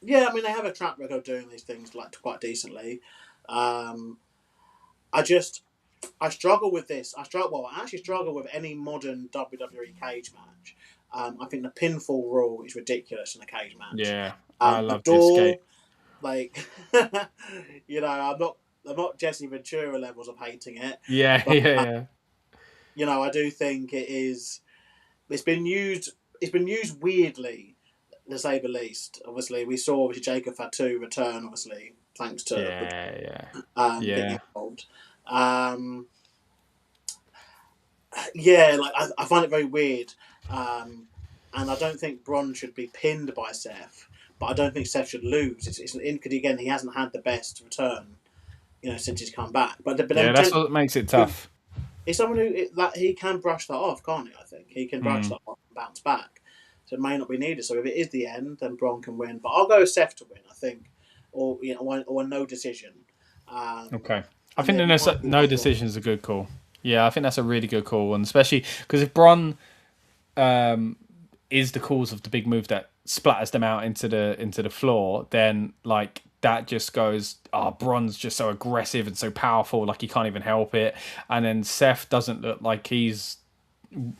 S3: Yeah, I mean, they have a track record of doing these things like quite decently. I struggle with this. I actually struggle with any modern WWE cage match. I think the pinfall rule is ridiculous in a cage match.
S1: Yeah, I love the escape.
S3: Like, you know, I'm not Jesse Ventura levels of hating it.
S1: Yeah,
S3: but,
S1: yeah.
S3: You know, I do think it's been used weirdly, to say the least. Obviously, we saw Jacob Fatu return, obviously, thanks to getting involved. Like I find it very weird, and I don't think Braun should be pinned by Seth, but I don't think Seth should lose. It's because again, he hasn't had the best return, you know, since he's come back. But
S1: that's what makes it tough.
S3: He's someone that he can brush that off, can't he? I think he can brush that off and bounce back. So it may not be needed. So if it is the end, then Braun can win. But I'll go with Seth to win, I think, or a no decision.
S1: Okay, I think no decision is a good call. Yeah, I think that's a really good call, and especially because if Braun is the cause of the big move that splatters them out into the floor, then like that just goes, Braun's just so aggressive and so powerful, like he can't even help it. And then Seth doesn't look like he's,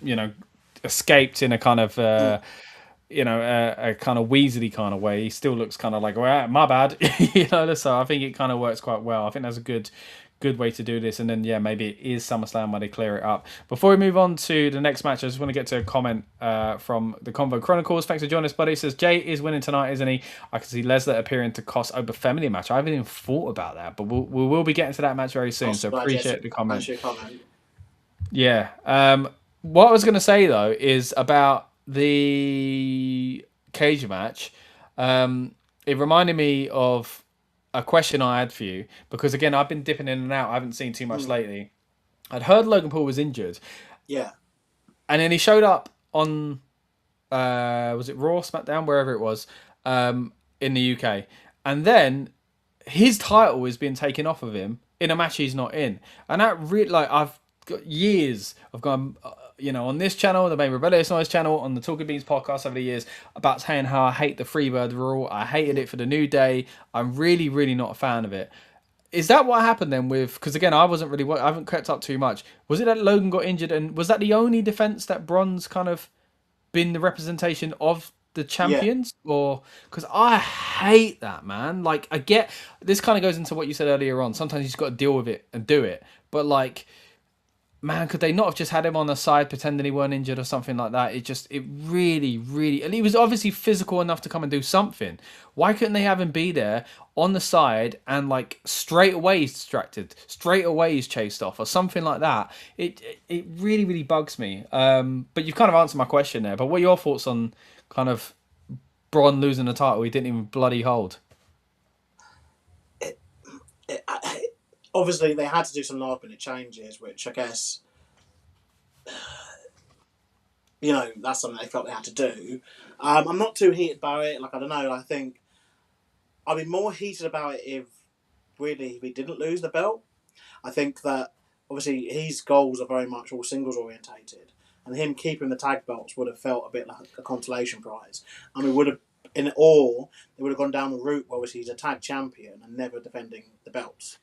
S1: you know, escaped in a kind of a kind of Weasley kind of way. He still looks kind of like, well, my bad. You know, so I think it kind of works quite well. I think that's a good way to do this. And then maybe it is SummerSlam where they clear it up. Before we move on to the next match, I just want to get to a comment from the Convo Chronicles. Thanks for joining us, buddy. It says Jey is winning tonight, isn't he? I can see Lesnar appearing to cost Oba Femi a match. I haven't even thought about that, but we will be getting to that match very soon. So appreciate the comment. Yeah. What I was going to say though is about the cage match. It reminded me of a question I had for you, because again, I've been dipping in and out. I haven't seen too much lately. I'd heard Logan Paul was injured.
S3: Yeah.
S1: And then he showed up on, was it Raw, SmackDown, wherever it was, in the UK. And then his title is being taken off of him in a match he's not in. And that really, like, I've got years of gone, on this channel, the main Rebellious Noise channel, on the Talking Beans podcast over the years, about saying how I hate the Freebird rule. I hated it for the New Day. I'm really, really not a fan of it. Is that what happened then with... Because again, I haven't kept up too much. Was it that Logan got injured, and was that the only defense that Braun's kind of been the representation of the champions? Yeah. Or... Because I hate that, man. Like, I get... This kind of goes into what you said earlier on. Sometimes you just got to deal with it and do it. But like... Man, could they not have just had him on the side pretending he weren't injured or something like that? It really, really... And he was obviously physical enough to come and do something. Why couldn't they have him be there on the side and like straight away he's distracted, straight away he's chased off or something like that? It really, really bugs me. But you've kind of answered my question there. But what are your thoughts on kind of Braun losing the title he didn't even bloody hold?
S3: Obviously, they had to do some last-minute changes, which I guess, that's something they felt they had to do. I'm not too heated about it. Like, I don't know. I think I'd be more heated about it if he didn't lose the belt. I think that, obviously, his goals are very much all singles-orientated, and him keeping the tag belts would have felt a bit like a consolation prize. And we would have, they would have gone down the route where obviously he's a tag champion and never defending the belts.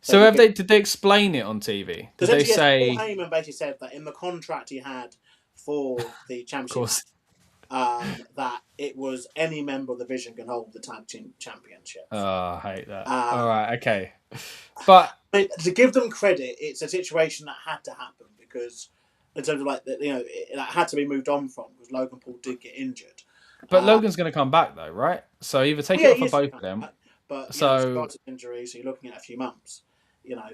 S1: So did they explain it on TV? Did they say...
S3: Paul Heyman basically said that in the contract he had for the championship, that it was any member of the division can hold the tag team championships.
S1: Oh, I hate that. All right, okay. But
S3: I mean, to give them credit, it's a situation that had to happen because, in terms of it had to be moved on from because Logan Paul did get injured.
S1: But Logan's going to come back though, right? So either take it off for both of them.
S3: Back, but
S1: so
S3: injury, so you're looking at a few months.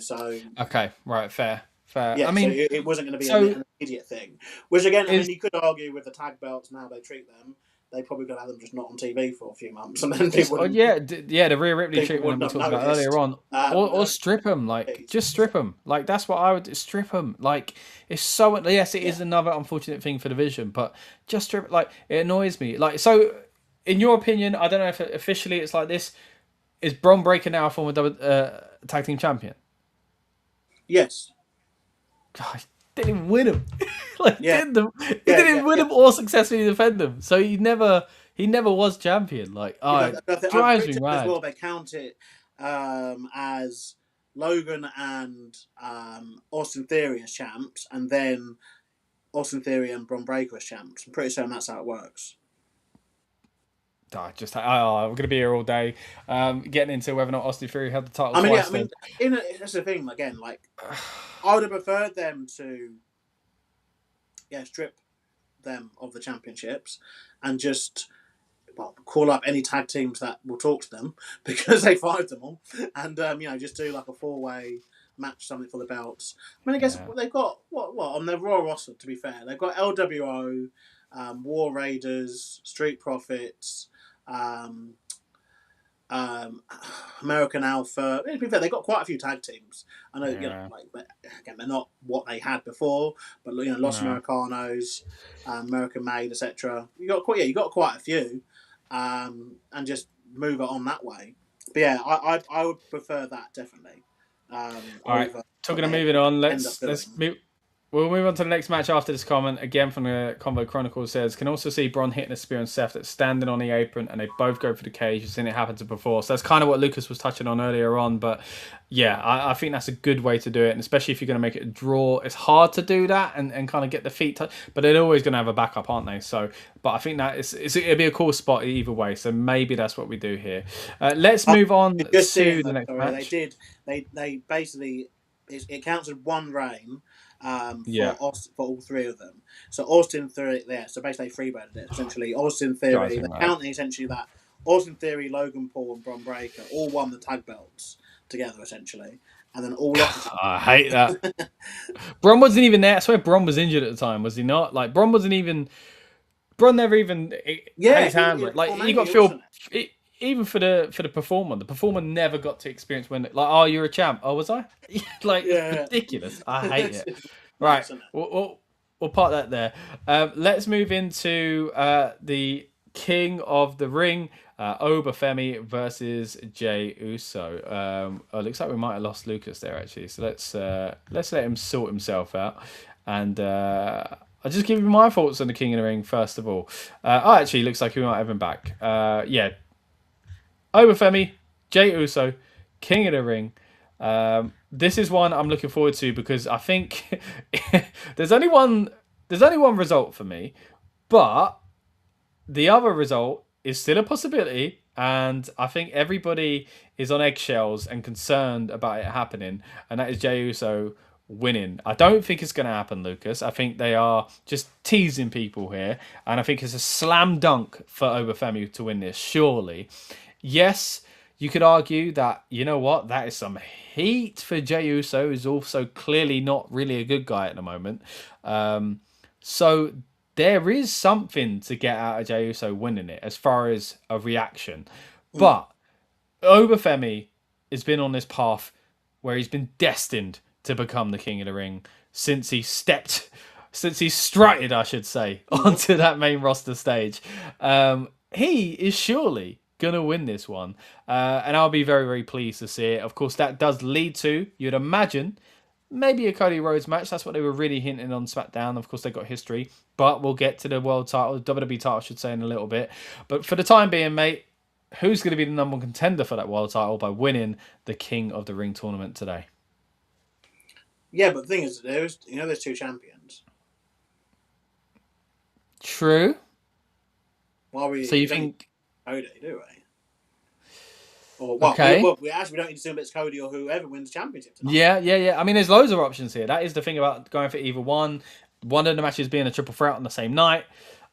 S3: So
S1: okay, right, fair.
S3: Yeah,
S1: I mean,
S3: so it wasn't going to be an immediate thing. Which again, I mean, you could argue with the tag belts and how they treat them. They probably could have them just not on TV for a few months, and then people.
S1: The Rhea Ripley treatment we talked about earlier on, or strip them, just strip them. That's what I would do, strip them. It's so yes, it is another unfortunate thing for the division, but just strip. It annoys me. So, in your opinion, I don't know if officially it's like this. Is Bron Breakker now a former tag team champion?
S3: Yes.
S1: God, didn't even win them. He didn't even win them or successfully defend them. So he never was champion. It drives me mad.
S3: As well, they count it as Logan and Austin Theory as champs, and then Austin Theory and Bron Breakker as champs. I'm pretty certain that's how it works.
S1: I'm going to be here all day, getting into whether or not Austin Theory had the title.
S3: That's the thing. Again, I would have preferred them to, strip them of the championships and just call up any tag teams that will talk to them because they fired them all, and just do a 4-way match, something for the belts. I mean, I guess they've got what on their Raw roster. To be fair, they've got LWO, War Raiders, Street Profits. American Alpha. To be fair, they got quite a few tag teams. I know, again, they're not what they had before, but Los Americanos, American Made, etc. You got quite a few, and just move it on that way. But I would prefer that definitely.
S1: All right, talking of moving on, let's move. We'll move on to the next match after this comment. Again, from the Convo Chronicles says, can also see Bron hitting a spear on Seth that's standing on the apron and they both go for the cage. You've seen it happen to before. So that's kind of what Lucas was touching on earlier on. But yeah, I think that's a good way to do it. And especially if you're going to make it a draw, it's hard to do that and kind of get the feet touch. But they're always going to have a backup, aren't they? So, but I think that it'll be a cool spot either way. So maybe that's what we do here. Let's move on to the next match.
S3: They basically, it counts as one reign. For all three of them. So Austin Theory, so basically they freebird it essentially. Austin Theory, the counting essentially that Austin Theory, Logan Paul, and Bron Breakker all won the tag belts together essentially, and then all.
S1: I hate that. Bron wasn't even there. I swear Bron was injured at the time, was he not? Bron wasn't even. Bron never even had his hand. He got filled. Even for the performer never got to experience when you're a champ. Oh, was I? Ridiculous. I hate it. Right, we'll park that there. Let's move into the King of the Ring, Oba Femi versus Jey Uso. It looks like we might have lost Lucas there actually. So let's let him sort himself out, and I'll just give you my thoughts on the King of the Ring first of all. Actually, looks like we might have him back. Oba Femi, Jey Uso, King of the Ring. This is one I'm looking forward to because I think there's only one result for me, but the other result is still a possibility, and I think everybody is on eggshells and concerned about it happening, and that is Jey Uso winning. I don't think it's going to happen, Lucas. I think they are just teasing people here, and I think it's a slam dunk for Oba Femi to win this, surely. Yes, you could argue that, you know what, that is some heat for Jey Uso, who's also clearly not really a good guy at the moment. So there is something to get out of Jey Uso winning it as far as a reaction. But Oba Femi has been on this path where he's been destined to become the King of the Ring since he strutted, I should say, onto that main roster stage. He is surely gonna win this one, and I'll be very, very pleased to see it. Of course, that does lead to, you'd imagine, maybe a Cody Rhodes match. That's what they were really hinting on SmackDown. Of course, they got history, but we'll get to the world title, WWE title, I should say, in a little bit. But for the time being, mate, who's going to be the number one contender for that world title by winning the King of the Ring tournament today?
S3: Yeah, but the thing is, there's two champions.
S1: True.
S3: Why we?
S1: So you think
S3: Cody, do we? Or what?
S1: Okay.
S3: We actually don't need to assume it's Cody or whoever wins the championship tonight.
S1: Yeah. I mean, there's loads of options here. That is the thing about going for either one. One of the matches being a triple threat on the same night.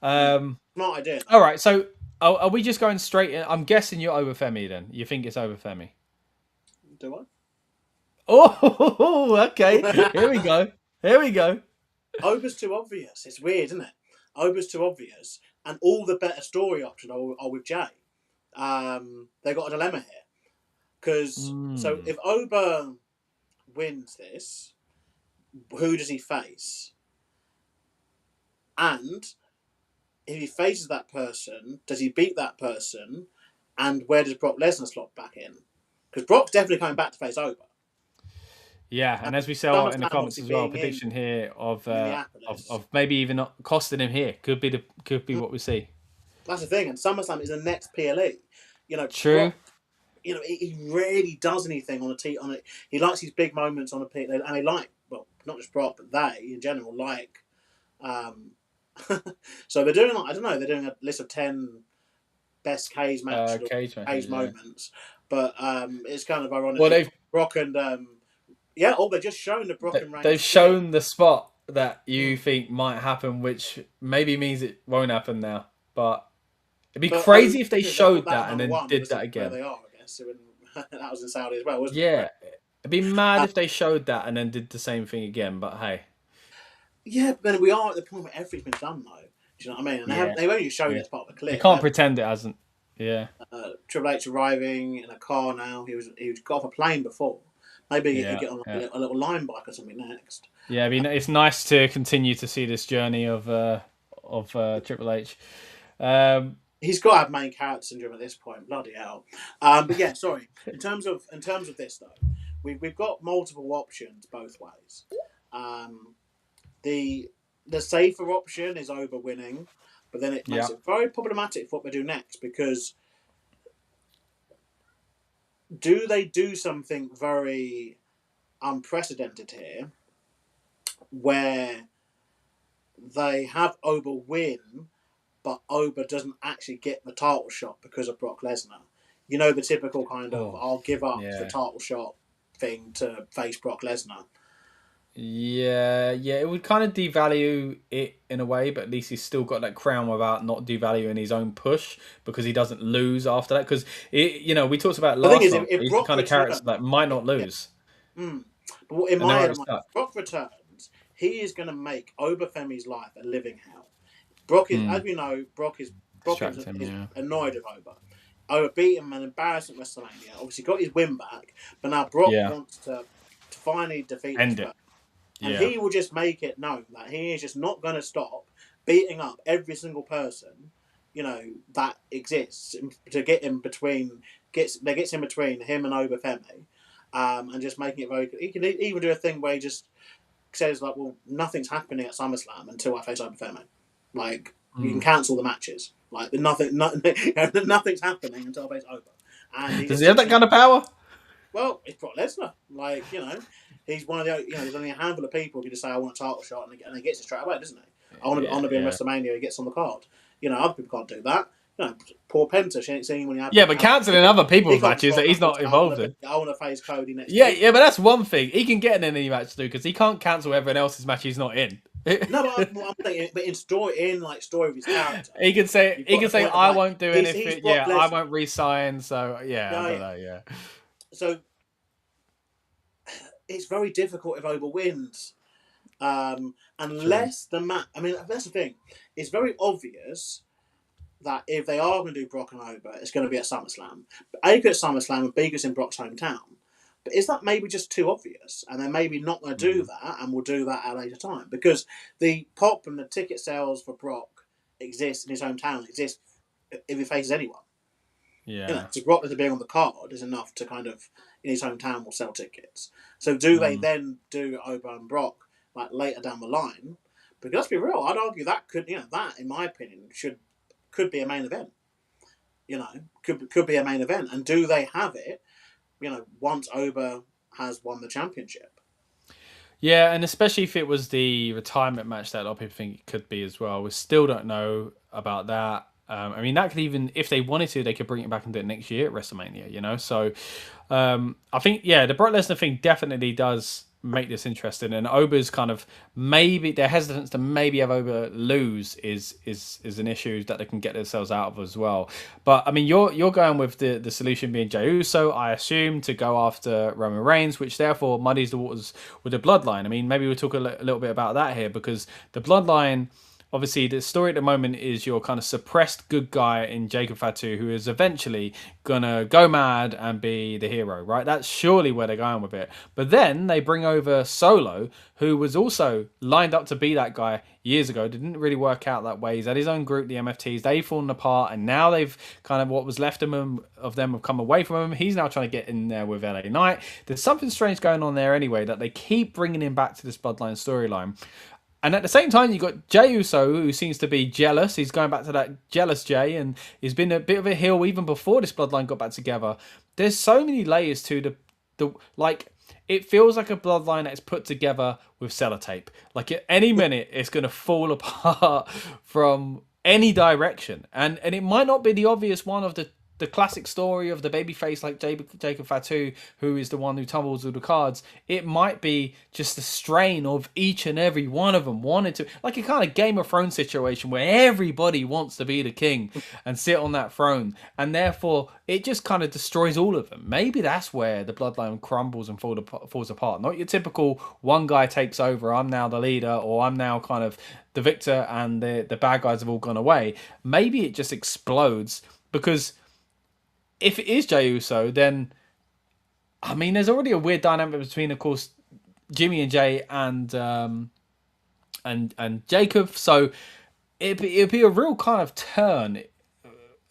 S3: Smart idea.
S1: All right, so are we just going straight in? I'm guessing you're Oba Femi then. You think it's Oba Femi?
S3: Do I?
S1: Oh, okay. Here we go.
S3: Oba's too obvious. It's weird, isn't it? Oba's too obvious, and all the better story options are with Jey. They got a dilemma here because so if Oba wins this, who does he face? And if he faces that person, does he beat that person? And where does Brock Lesnar slot back in? Because Brock's definitely coming back to face Oba.
S1: Yeah, and as we saw in the comments as well, prediction here of maybe even not costing him here could be what we see.
S3: That's the thing, and SummerSlam is the next PLE.
S1: True.
S3: Brock, he rarely does anything on it. He likes his big moments on a PLE, and they like, well, not just Brock, but they in general like. So they're doing I don't know. They're doing a list of 10 best cage matches, cage moments, but it's kind of ironic.
S1: Well,
S3: Brock and they've just shown the Brock and Reigns.
S1: They've shown the spot that you think might happen, which maybe means it won't happen now. But it'd be crazy if they showed that and then did that again.
S3: Where they are, I guess. That was in Saudi as well, wasn't it?
S1: Yeah, it'd be mad if they showed that and then did the same thing again. But hey.
S3: Yeah, but then we are at the point where everything's been done, though. Do you know what I mean? And they've only shown it as part of the clip.
S1: They can't pretend it hasn't. Yeah.
S3: Triple H arriving in a car now. He got off a plane before. Maybe he could get on a little line bike or something next.
S1: Yeah, I mean, it's nice to continue to see this journey of Triple H.
S3: He's got to have main character syndrome at this point. Bloody hell! But yeah, sorry. In terms of this though, we've got multiple options both ways. The safer option is Oba winning, but then it makes it very problematic for what they do next, because do they do something very unprecedented here where they have Oba win, but Oba doesn't actually get the title shot because of Brock Lesnar? You know, the typical kind of I'll give up the title shot thing to face Brock Lesnar.
S1: Yeah, it would kind of devalue it in a way, but at least he's still got that crown without not devaluing his own push, because he doesn't lose after that. Because we talked about last time, he's the kind of character that might not lose.
S3: Yeah. But in my head, if Brock returns, he is going to make Oba Femi's life a living hell. Brock is, as we know, Brock is annoyed with Oba. Oba beat him and embarrassed him at WrestleMania. Obviously got his win back, but now Brock wants to finally defeat him. And he will just make it known that he is just not going to stop beating up every single person, that exists to get him between him and Oba Femi, and just making it very good. He can even do a thing where he just says like, "Well, nothing's happening at SummerSlam until I face Oba Femi. Like, you can cancel the matches. Like, nothing's happening until I face Oba." And
S1: does he have that kind of power?
S3: Well, it's Brock Lesnar. Like, he's one of the, there's only a handful of people who just say, "I want a title shot," and he gets it straight away, doesn't he? I want to be in WrestleMania, he gets on the card. Other people can't do that. Poor Penta, she ain't seen when he had.
S1: Yeah, but cancelling other people's matches that he's not involved in.
S3: I want to face Cody next.
S1: Yeah, but that's one thing. He can get in any match too, because he can't cancel everyone else's match he's not in.
S3: No, but I'm thinking, but in story of his character,
S1: he can say, "I won't do anything." Yeah, I won't re-sign. So I don't know. Yeah.
S3: So it's very difficult if Oba wins, unless the match. I mean, that's the thing. It's very obvious that if they are going to do Brock and Oba, it's going to be at SummerSlam. But A goes at SummerSlam and B goes in Brock's hometown. But is that maybe just too obvious? And they're maybe not going to do that, and we'll do that at a later time, because the pop and the ticket sales for Brock exist in his hometown. Exist if he faces anyone.
S1: Yeah.
S3: So Brock being on the card is enough to kind of, in his hometown, will sell tickets. So do they then do Oba and Brock like later down the line? Because let's be real, I'd argue that that in my opinion could be a main event. Could be a main event. And do they have it? Once Oba has won the championship.
S1: Yeah, and especially if it was the retirement match that a lot of people think it could be as well. We still don't know about that. I mean, that could even, if they wanted to, they could bring it back and do it next year at WrestleMania, you know? So I think, yeah, the Brock Lesnar thing definitely does make this interesting. And Oba's kind of, maybe their hesitance to maybe have Oba lose is an issue that they can get themselves out of as well. But I mean, you're going with the solution being Jey Uso, I assume, to go after Roman Reigns, which therefore muddies the waters with the Bloodline. I mean, maybe we'll talk a little bit about that here, because the Bloodline, obviously, the story at the moment is your kind of suppressed good guy in Jacob Fatu, who is eventually going to go mad and be the hero, right? That's surely where they're going with it. But then they bring over Solo, who was also lined up to be that guy years ago. Didn't really work out that way. He's had his own group, the MFTs. They've fallen apart, and now they've kind of, what was left of them have come away from him. He's now trying to get in there with LA Knight. There's something strange going on there anyway, that they keep bringing him back to this Bloodline storyline. And at the same time, you've got Jey Uso, who seems to be jealous. He's going back to that jealous Jey, and he's been a bit of a heel even before this Bloodline got back together. There's so many layers to the like, it feels like a Bloodline that's put together with sellotape. Like, at any minute, it's going to fall apart from any direction. And it might not be the obvious one of the classic story of the babyface like Jacob Fatu, who is the one who tumbles all the cards. It might be just the strain of each and every one of them wanted to, like a kind of Game of Thrones situation where everybody wants to be the king and sit on that throne, and therefore it just kind of destroys all of them. Maybe that's where the Bloodline crumbles and falls apart. Not your typical one guy takes over, I'm now the leader, or I'm now kind of the victor and the bad guys have all gone away. Maybe it just explodes, because if it is Jey Uso, then, I mean, there's already a weird dynamic between, of course, Jimmy and Jay and Jacob. So it'd be a real kind of turn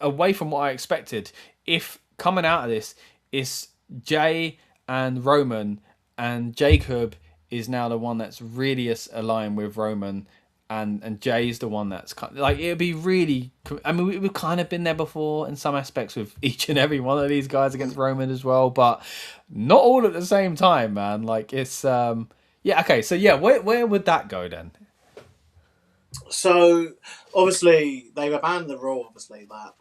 S1: away from what I expected if coming out of this is Jay and Roman, and Jacob is now the one that's really aligned with Roman, and Jay's the one that's kind of, like, it'd be really, I mean, we've kind of been there before in some aspects with each and every one of these guys against Roman as well, but not all at the same time, man. Like, it's yeah, okay, so yeah, where would that go then?
S3: So obviously they've abandoned the rule, obviously, that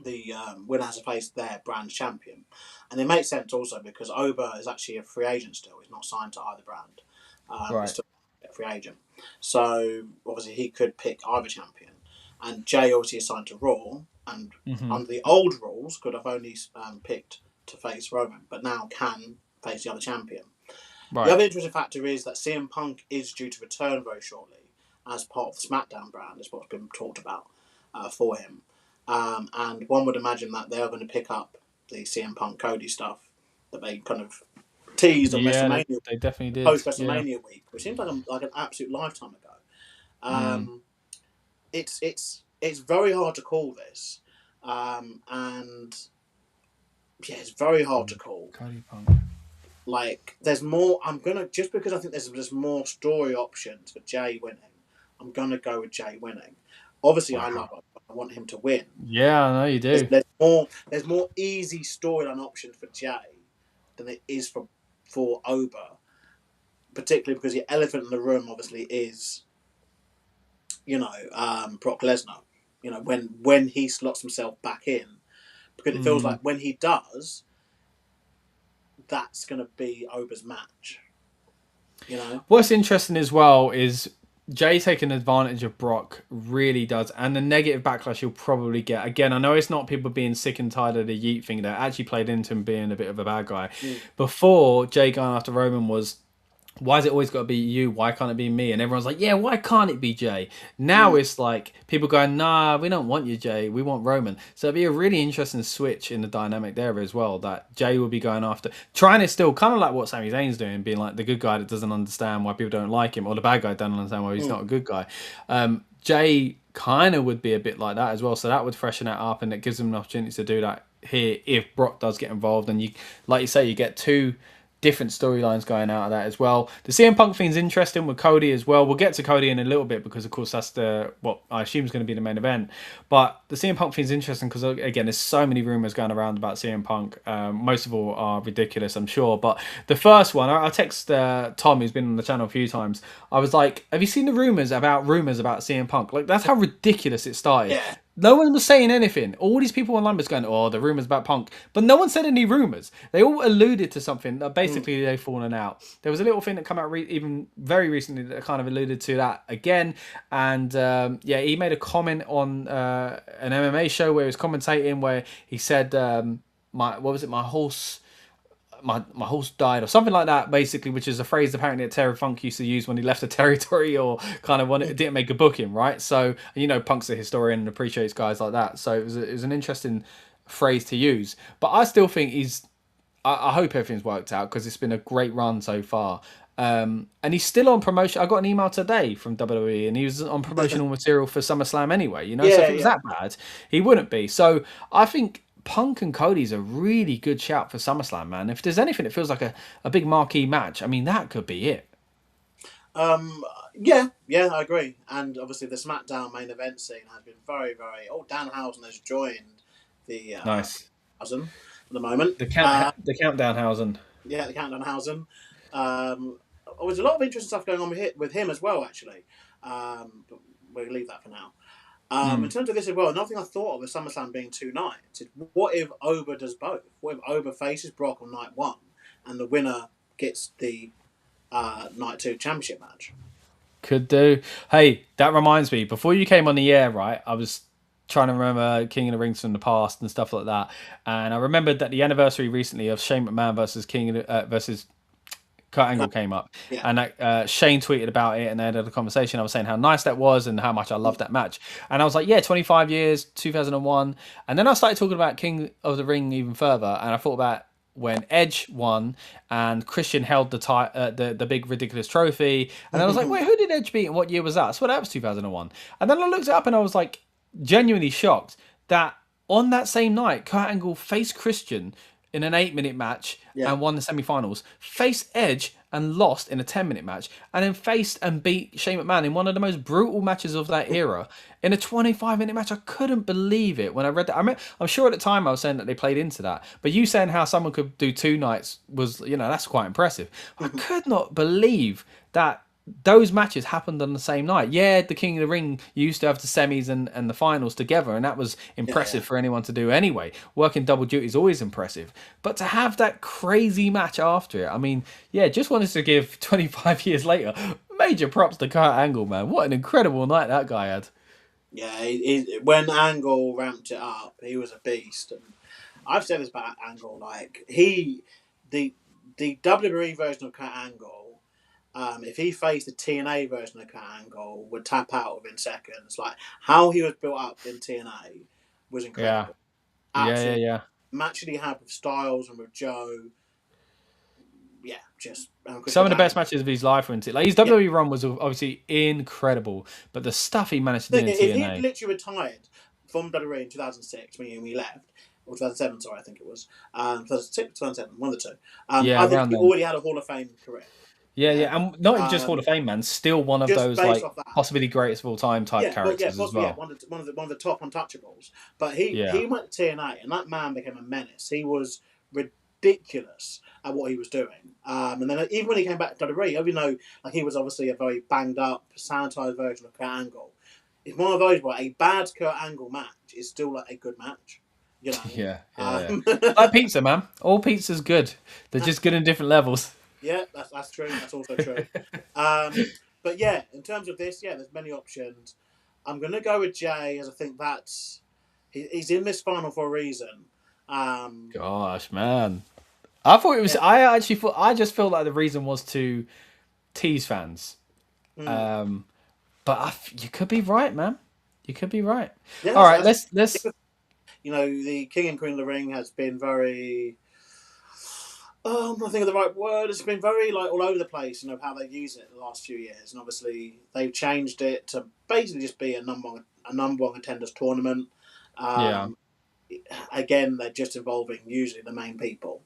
S3: the winner has to face their brand champion, and it makes sense also because Oba is actually a free agent still. He's not signed to either brand.
S1: Right.
S3: He's still a free agent, so obviously he could pick either champion. And Jay obviously is signed to Raw, and under the old rules could have only picked to face Roman, but now can face the other champion. Right. The other interesting factor is that CM Punk is due to return very shortly as part of the SmackDown brand, is what's been talked about for him. And one would imagine that they are going to pick up the CM Punk Cody stuff that they kind of teased on WrestleMania.
S1: They definitely did.
S3: Post WrestleMania week, which seems like an absolute lifetime ago. It's very hard to call this, and yeah, it's very hard to call.
S1: Cody Punk.
S3: Like, there's more. I'm gonna, just because I think there's more story options for Jay winning, I'm gonna go with Jay winning. Obviously, I love it. I want him to win.
S1: Yeah, I know you do.
S3: There's more easy storyline options for Jay than it is for Oba, particularly because the elephant in the room obviously is, Brock Lesnar. When he slots himself back in, because it feels like when he does, that's going to be Oba's match.
S1: What's interesting as well is Jay taking advantage of Brock really does, and the negative backlash he'll probably get. Again, I know it's not people being sick and tired of the Yeet thing that actually played into him being a bit of a bad guy. Before, Jay going after Roman was, why has it always got to be you? Why can't it be me? And everyone's like, yeah, why can't it be Jay? Now it's like people going, nah, we don't want you, Jay. We want Roman. So it'd be a really interesting switch in the dynamic there as well, that Jay will be going after, trying to still kind of like what Sami Zayn's doing, being like the good guy that doesn't understand why people don't like him, or the bad guy doesn't understand why he's not a good guy. Jay kind of would be a bit like that as well. So that would freshen it up, and it gives him an opportunity to do that here if Brock does get involved. And you, like you say, you get two different storylines going out of that as well. The CM Punk thing's interesting with Cody as well. We'll get to Cody in a little bit because, of course, that's what I assume is going to be the main event. But the CM Punk thing's interesting because, again, there's so many rumors going around about CM Punk. Most of all are ridiculous, I'm sure. But the first one, I text Tom, who's been on the channel a few times. I was like, have you seen the rumors about CM Punk? Like, that's how ridiculous it started.
S3: Yeah.
S1: No one was saying anything. All these people online was going, oh, the rumours about Punk. But no one said any rumours. They all alluded to something that basically they've fallen out. There was a little thing that came out even very recently that kind of alluded to that again. And he made a comment on an MMA show where he was commentating where he said, my horse died or something like that, basically, which is a phrase apparently that Terry Funk used to use when he left the territory or kind of didn't make a booking, right? So, Punk's a historian and appreciates guys like that. So it was an interesting phrase to use. But I still think I hope everything's worked out because it's been a great run so far. And he's still on promotion. I got an email today from WWE and he was on promotional material for SummerSlam anyway, so if it was that bad, he wouldn't be. So I think Punk and Cody's a really good shout for SummerSlam, man. If there's anything that feels like a big marquee match, I mean, that could be it.
S3: Yeah, I agree. And obviously the SmackDown main event scene has been very, very... Oh, Danhausen has joined the...
S1: Nice.
S3: At the moment.
S1: The Countdownhausen.
S3: Yeah, the Countdownhausen. There's a lot of interesting stuff going on with him as well, actually. But we'll leave that for now. In terms of this as well, another thing I thought of with SummerSlam being 2 nights is what if Oba does both? What if Oba faces Brock on night 1 and the winner gets the night 2 championship match?
S1: Could do. Hey, that reminds me, before you came on the air, right, I was trying to remember King of the Rings from the past and stuff like that. And I remembered that the anniversary recently of Shane McMahon versus Kurt Angle came up, and Shane tweeted about it, and they had a conversation. I was saying how nice that was and how much I loved that match, and I was like, yeah, 25 years, 2001, and then I started talking about King of the Ring even further, and I thought about when Edge won and Christian held the big ridiculous trophy, and I was like, wait, who did Edge beat and what year was that? So that was 2001, and then I looked it up and I was like, genuinely shocked that on that same night, Kurt Angle faced Christian in an 8-minute match and won the semi-finals, faced Edge and lost in a 10-minute match, and then faced and beat Shane McMahon in one of the most brutal matches of that era in a 25-minute match. I couldn't believe it when I read that. I'm sure at the time I was saying that they played into that, but you saying how someone could do 2 nights was, that's quite impressive. I could not believe that those matches happened on the same night. Yeah, the King of the Ring used to have the semis and the finals together, and that was impressive for anyone to do anyway. Working double duty is always impressive. But to have that crazy match after it, I mean, just wanted to give 25 years later, major props to Kurt Angle, man. What an incredible night that guy had.
S3: Yeah, when Angle ramped it up, he was a beast. And I've said this about Angle, like, the WWE version of Kurt Angle, if he faced the TNA version of Kurt Angle, would tap out within seconds. Like, how he was built up in TNA was incredible.
S1: Yeah.
S3: Match that he had with Styles and with Joe. Yeah, just...
S1: some of the best matches of his life were in TNA. Like, his WWE run was obviously incredible, but the stuff he managed to do in TNA...
S3: If he literally retired from WWE in 2006, when he left, or 2007, sorry, I think it was. 2006, 2007, one of the two. I think he already had a Hall of Fame career.
S1: Yeah, and not even just Hall of Fame, man. Still one of those like possibly greatest of all time type characters as well.
S3: Yeah, one of the top untouchables. But he went to TNA, and that man became a menace. He was ridiculous at what he was doing. And then even when he came back to WWE, even though like he was obviously a very banged up, sanitized version of Kurt Angle, it's one of those where a bad Kurt Angle match is still like a good match.
S1: Yeah. Like pizza, man. All pizza's good. They're just good in different levels.
S3: Yeah, that's true. That's also true. But yeah, in terms of this, there's many options. I'm going to go with Jey, as I think he's in this final for a reason.
S1: Gosh, man. I thought it was... I just felt like the reason was to tease fans. But you could be right, man. You could be right. Yeah, all right, let's...
S3: the King and Queen of the Ring has been very... I'm not thinking of the right word. It's been very all over the place, how they've used it the last few years, and obviously they've changed it to basically just be a number one contenders tournament. Again, they're just involving usually the main people.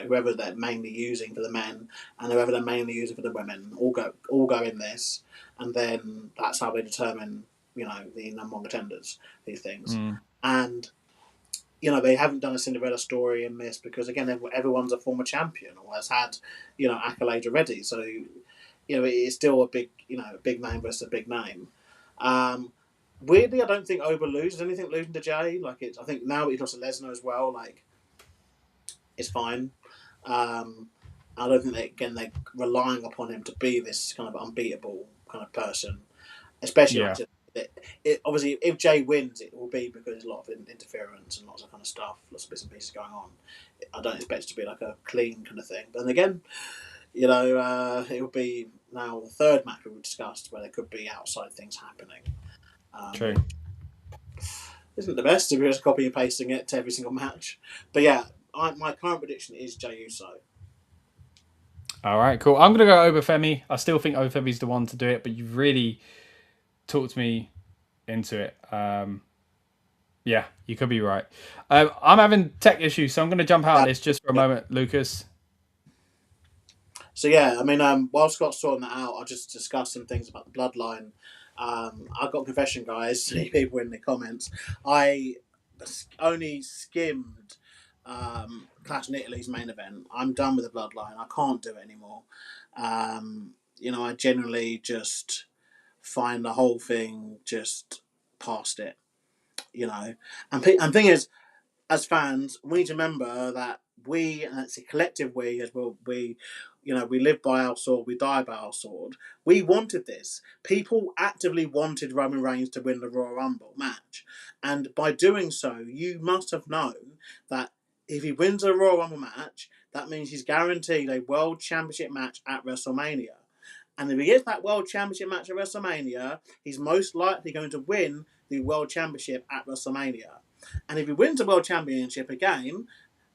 S3: whoever they're mainly using for the men and whoever they're mainly using for the women all go in this, and then that's how they determine the number one contenders. These things, and they haven't done a Cinderella story in this because again everyone's a former champion or has had accolades already, so it's still a big big name versus a big name. Weirdly, I don't think Oba loses anything losing to Jey. I think now he's lost to Lesnar as well. It's fine. I don't think they're relying upon him to be this kind of unbeatable kind of person, especially obviously if Jey wins, it will be because there's a lot of interference and lots of kind of stuff, lots of bits and pieces going on. I don't expect it to be like a clean kind of thing. But then again, it will be now the third match we've discussed where there could be outside things happening.
S1: True.
S3: Isn't the best if you're just copying and pasting it to every single match. But yeah, my current prediction is Jey Uso.
S1: All right, cool. I'm going to go Oba Femi. I still think Oba Femi's the one to do it, but you've really talked me into it. Yeah, you could be right. I'm having tech issues, so I'm going to jump out of this just for a moment, Lucas.
S3: So yeah, I mean, while Scott's sorting that out, I'll just discuss some things about the bloodline. I've got a confession, guys. People in the comments. I only skimmed Clash in Italy's main event. I'm done with the bloodline. I can't do it anymore. I generally just find the whole thing just past it. And thing is, as fans, we need to remember that and it's a collective we as well, we live by our sword, we die by our sword. We wanted this. People actively wanted Roman Reigns to win the Royal Rumble match. And by doing so, you must have known that if he wins a Royal Rumble match, that means he's guaranteed a World Championship match at WrestleMania. And if he gets that World Championship match at WrestleMania, he's most likely going to win the World Championship at WrestleMania. And if he wins the World Championship again,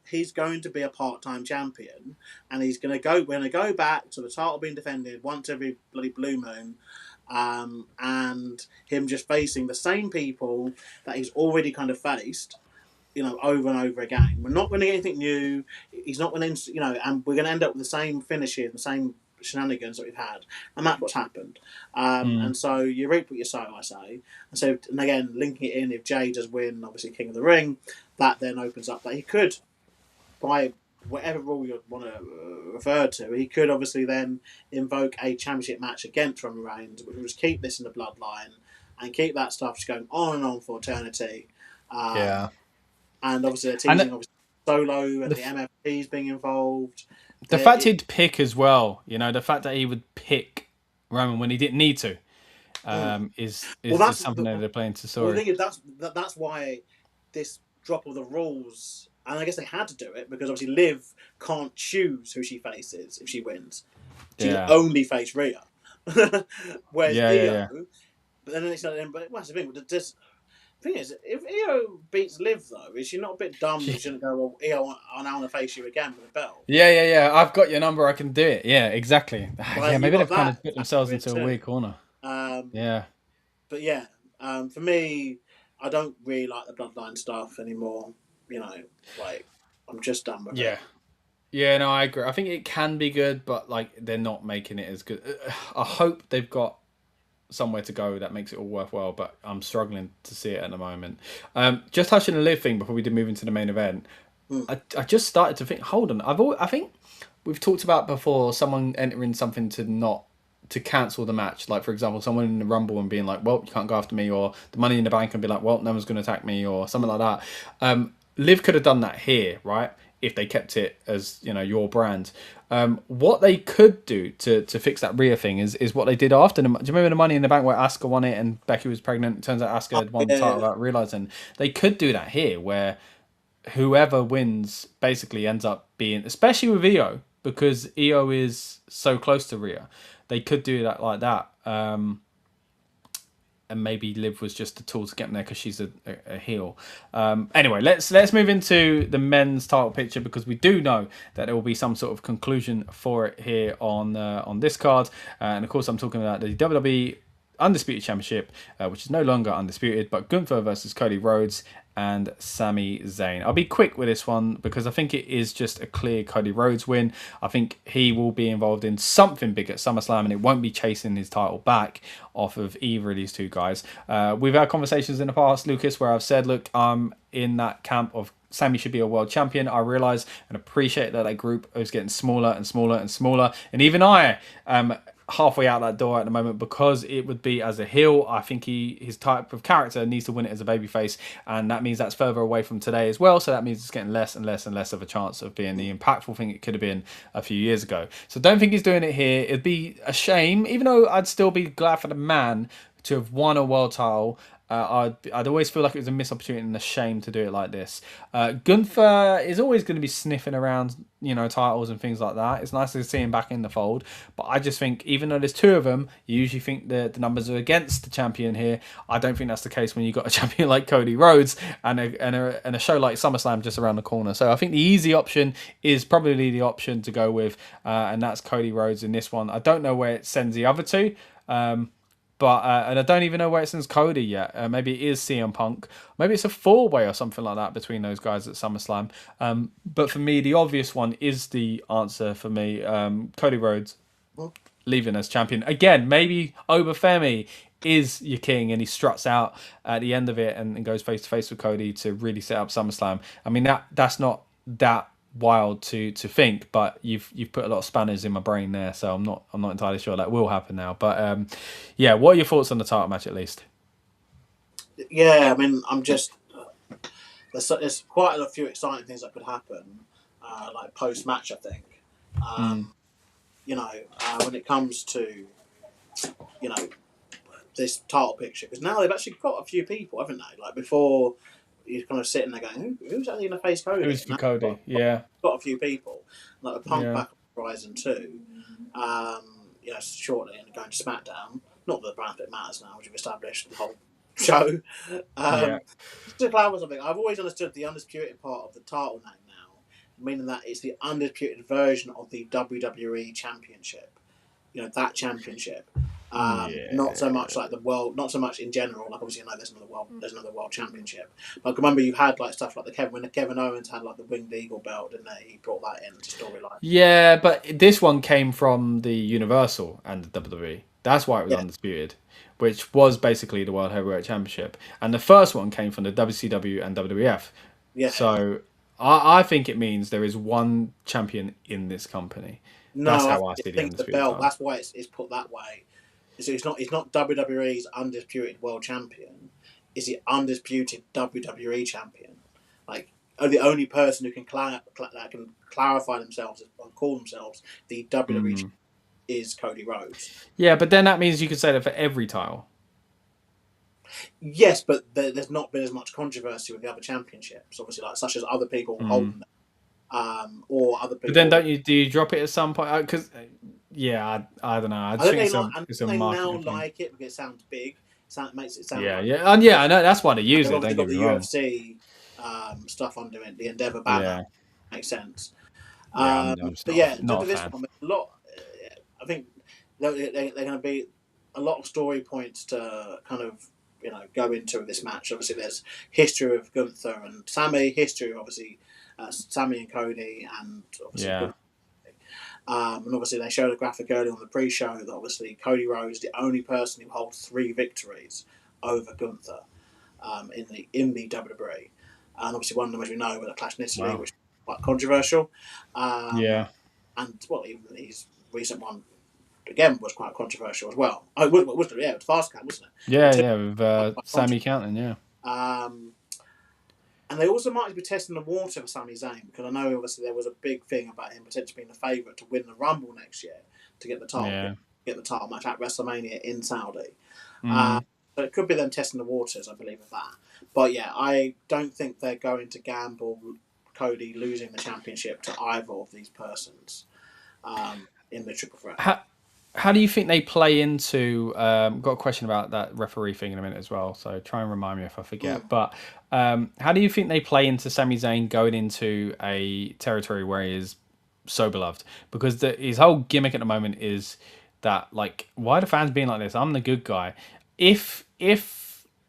S3: he's going to be a part-time champion, and we're going to go back to the title being defended once every bloody blue moon, and him just facing the same people that he's already kind of faced, over and over again. We're not going to get anything new. He's not going to, and we're going to end up with the same finishes, the same shenanigans that we've had, and that's what's happened. And so you reap what you sow, I say. And again, linking it in, if Jey does win, obviously King of the Ring, that then opens up that he could, by whatever rule you want to refer to, he could obviously then invoke a championship match against Roman Reigns, which would just keep this in the bloodline and keep that stuff just going on and on for eternity. And obviously they're teasing Solo and the MFP's being involved.
S1: The fact he'd pick as well, the fact that he would pick Roman when he didn't need to, is something that they're playing to story.
S3: Well, the thing is, that's why this drop of the rules. And I guess they had to do it because obviously Liv can't choose who she faces if she wins. She can only face Rhea. Whereas Iyo, but then it's not. But what's the thing? The thing is, if Iyo beats Liv though, is she not a bit dumb? She shouldn't go, well, Iyo, I want to face you again with a belt.
S1: Yeah. I've got your number. I can do it. Yeah, exactly. Maybe they've kind of put themselves into a weird corner.
S3: But yeah, for me, I don't really like the bloodline stuff anymore. I'm just done with it.
S1: Yeah, no, I agree. I think it can be good, but they're not making it as good. I hope they've got somewhere to go that makes it all worthwhile, but I'm struggling to see it at the moment. Just touching the Liv thing before we did move into the main event, I just started to think, hold on, I think we've talked about before someone entering something to cancel the match. Like, for example, someone in the Rumble and being like, well, you can't go after me, or the Money in the Bank and be like, well, no one's going to attack me, or something like that. Liv could have done that here, right? If they kept it as, your brand. What they could do to fix that Rhea thing is what they did after. Do you remember the Money in the Bank where Asuka won it and Becky was pregnant? It turns out Asuka had won the title without realising. They could do that here, where whoever wins basically ends up being, especially with Iyo, because Iyo is so close to Rhea. They could do that like that. And maybe Liv was just a tool to get them there because she's a heel. Anyway, let's move into the men's title picture, because we do know that there will be some sort of conclusion for it here on this card. And of course, I'm talking about the WWE Undisputed Championship, which is no longer undisputed, but Gunther versus Cody Rhodes and Sami Zayn. I'll be quick with this one because I think it is just a clear Cody Rhodes win. I think he will be involved in something big at SummerSlam, and it won't be chasing his title back off of either of these two guys. We've had conversations in the past, Lucas, where I've said, look, I'm in that camp of Sami should be a world champion. I realise and appreciate that group is getting smaller and smaller and smaller. And even I am halfway out that door at the moment because it would be as a heel. I think his type of character needs to win it as a babyface, and that means that's further away from today as well. So that means it's getting less and less and less of a chance of being the impactful thing it could have been a few years ago. So don't think he's doing it here. It'd be a shame, even though I'd still be glad for the man to have won a world title. I'd always feel like it was a missed opportunity and a shame to do it like this. Gunther is always going to be sniffing around, titles and things like that. It's nice to see him back in the fold. But I just think, even though there's two of them, you usually think the numbers are against the champion here. I don't think that's the case when you've got a champion like Cody Rhodes and a show like SummerSlam just around the corner. So I think the easy option is probably the option to go with, and that's Cody Rhodes in this one. I don't know where it sends the other two. But and I don't even know where it sends Cody yet. Maybe it is CM Punk. Maybe it's a 4-way or something like that between those guys at SummerSlam. But for me, the obvious one is the answer for me. Cody Rhodes leaving as champion. Again, maybe Oba Femi is your king and he struts out at the end of it and goes face to face with Cody to really set up SummerSlam. I mean, that's not that wild to think, but you've put a lot of spanners in my brain there, so I'm not entirely sure that will happen now. But yeah, what are your thoughts on the title match at least?
S3: Yeah, I mean, I'm just there's quite a few exciting things that could happen, like post match. I think, when it comes to this title picture, because now they've actually got a few people, haven't they? Like before, you're kind of sitting there going, who's actually going to face Cody?
S1: Who's for Cody? Yeah.
S3: Got a few people. Like a Punk back on Horizon 2, shortly, and going to SmackDown. Not that the brand bit matters now, which we've established the whole show. Just to clarify something, I've always understood the undisputed part of the title name now, meaning that it's the undisputed version of the WWE Championship. That championship. Not so much like the world, not so much in general. Like obviously, there's another world championship. But I can remember you had like stuff like when Kevin Owens had like the Winged Eagle belt, didn't they? He brought that into storyline.
S1: Yeah, but this one came from the Universal and the WWE. That's why it was undisputed, which was basically the World Heavyweight Championship. And the first one came from the WCW and WWF. Yeah. So I think it means there is one champion in this company.
S3: No,
S1: that's how I see
S3: the belt. Title. That's why it's put that way. So it's not WWE's undisputed world champion. It's the undisputed WWE champion. Like the only person who can clarify themselves and call themselves the WWE champion is Cody Rhodes.
S1: Yeah, but then that means you could say that for every title.
S3: Yes, but there's not been as much controversy with the other championships, obviously, such as other people holding them, or other people.
S1: But then do you drop it at some point? Because I don't know. I think it's a
S3: they now
S1: thing.
S3: Like it because it sounds big. It makes it sound.
S1: And I know that's why they use it. Don't get me wrong.
S3: UFC stuff under it, the Endeavour banner makes sense.
S1: Not
S3: this one, a lot. I think they're going to be a lot of story points to kind of go into this match. Obviously, there's history of Gunther and Sami, history of obviously Sami and Cody, and obviously and obviously they showed a graphic earlier on the pre-show that obviously Cody Rhodes is the only person who holds 3 victories over Gunther in the WWE, and obviously one of them, as we know, was a clash in Italy, which was quite controversial. And even his recent one again was quite controversial as well. Oh, it was it was Fast Cam, wasn't it?
S1: With Sami counting,
S3: and they also might be testing the water for Sami Zayn, because I know obviously there was a big thing about him potentially being the favourite to win the Rumble next year to get the title, get the title match at WrestleMania in Saudi. So it could be them testing the waters, I believe, of that. But I don't think they're going to gamble Cody losing the championship to either of these persons in the triple threat.
S1: How do you think they play into... got a question about that referee thing in a minute as well, so try and remind me if I forget. But how do you think they play into Sami Zayn going into a territory where he is so beloved? Because his whole gimmick at the moment is that like, why are the fans being like this? I'm the good guy. If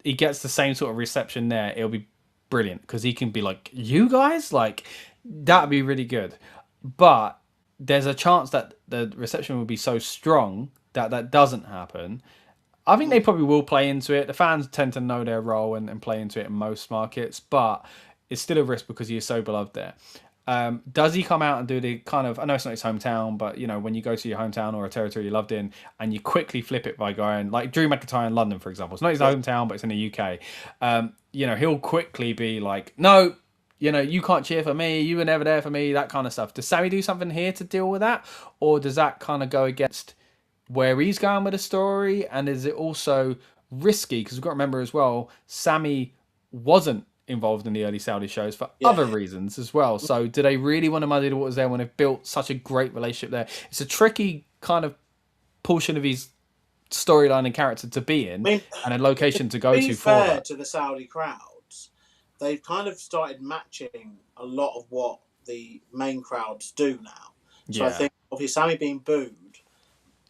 S1: he gets the same sort of reception there, it'll be brilliant because he can be like, you guys, like that'd be really good. But there's a chance that the reception will be so strong that that doesn't happen. I think they probably will play into it. The fans tend to know their role and play into it in most markets, but it's still a risk because he is so beloved there. Does he come out and do the kind of, I know it's not his hometown, but you know, when you go to your hometown or a territory you loved in and you quickly flip it by going, like Drew McIntyre in London, for example, it's not his hometown, but it's in the UK. You know, he'll quickly be like, no, you know, you can't cheer for me, you were never there for me, that kind of stuff. Does Sammy do something here to deal with that? Or does that kind of go against where he's going with the story? And is it also risky? Because we've got to remember as well, Sammy wasn't involved in the early Saudi shows for other reasons as well. So do they really want to muddy the waters there when they've built such a great relationship there? It's a tricky kind of portion of his storyline and character to be in, and a location to go to for that.
S3: To the Saudi crowds, they've kind of started matching a lot of what the main crowds do now. So I think obviously Sammy being booed,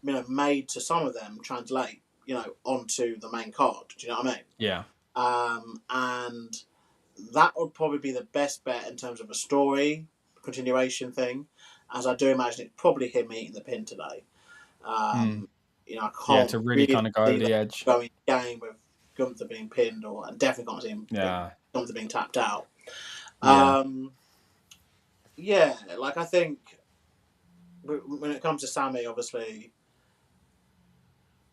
S3: you know, made to some of them translate, you know, onto the main card. Do you know what I mean?
S1: Yeah.
S3: And that would probably be the best bet in terms of a story continuation thing, as I do imagine it's probably him eating the pin today. You know, I can't
S1: to really kind of go over the edge.
S3: Going game with Gunther being pinned, and definitely can't see him Gunther being tapped out. Like I think when it comes to Sammy, obviously,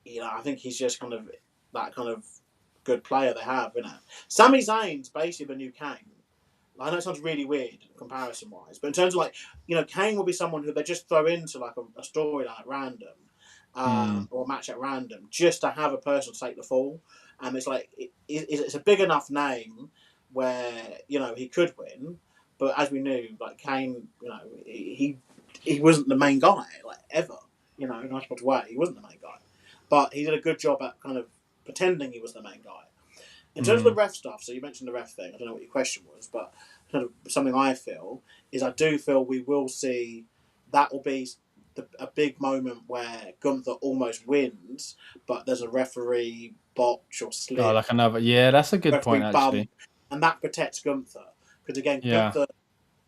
S3: you know, I think he's just kind of that kind of good player they have, you know. Sami Zayn's basically the new Kane. I know it sounds really weird comparison wise, but in terms of like, you know, Kane will be someone who they just throw into like a storyline at random, or a match at random, just to have a person take the fall. And it's like it's a big enough name where, you know, he could win, but as we knew, like Kane, you know, he wasn't the main guy, like ever, you know, in a nice way, he wasn't the main guy, but he did a good job at kind of pretending he was the main guy. In terms of the ref stuff, so you mentioned the ref thing, I don't know what your question was, but kind of something I feel is I do feel we will see that will be a big moment where Gunther almost wins, but there's a referee botch or slip.
S1: Oh, like another, that's a good point actually.
S3: Bump, and that protects Gunther. Because again, Gunther,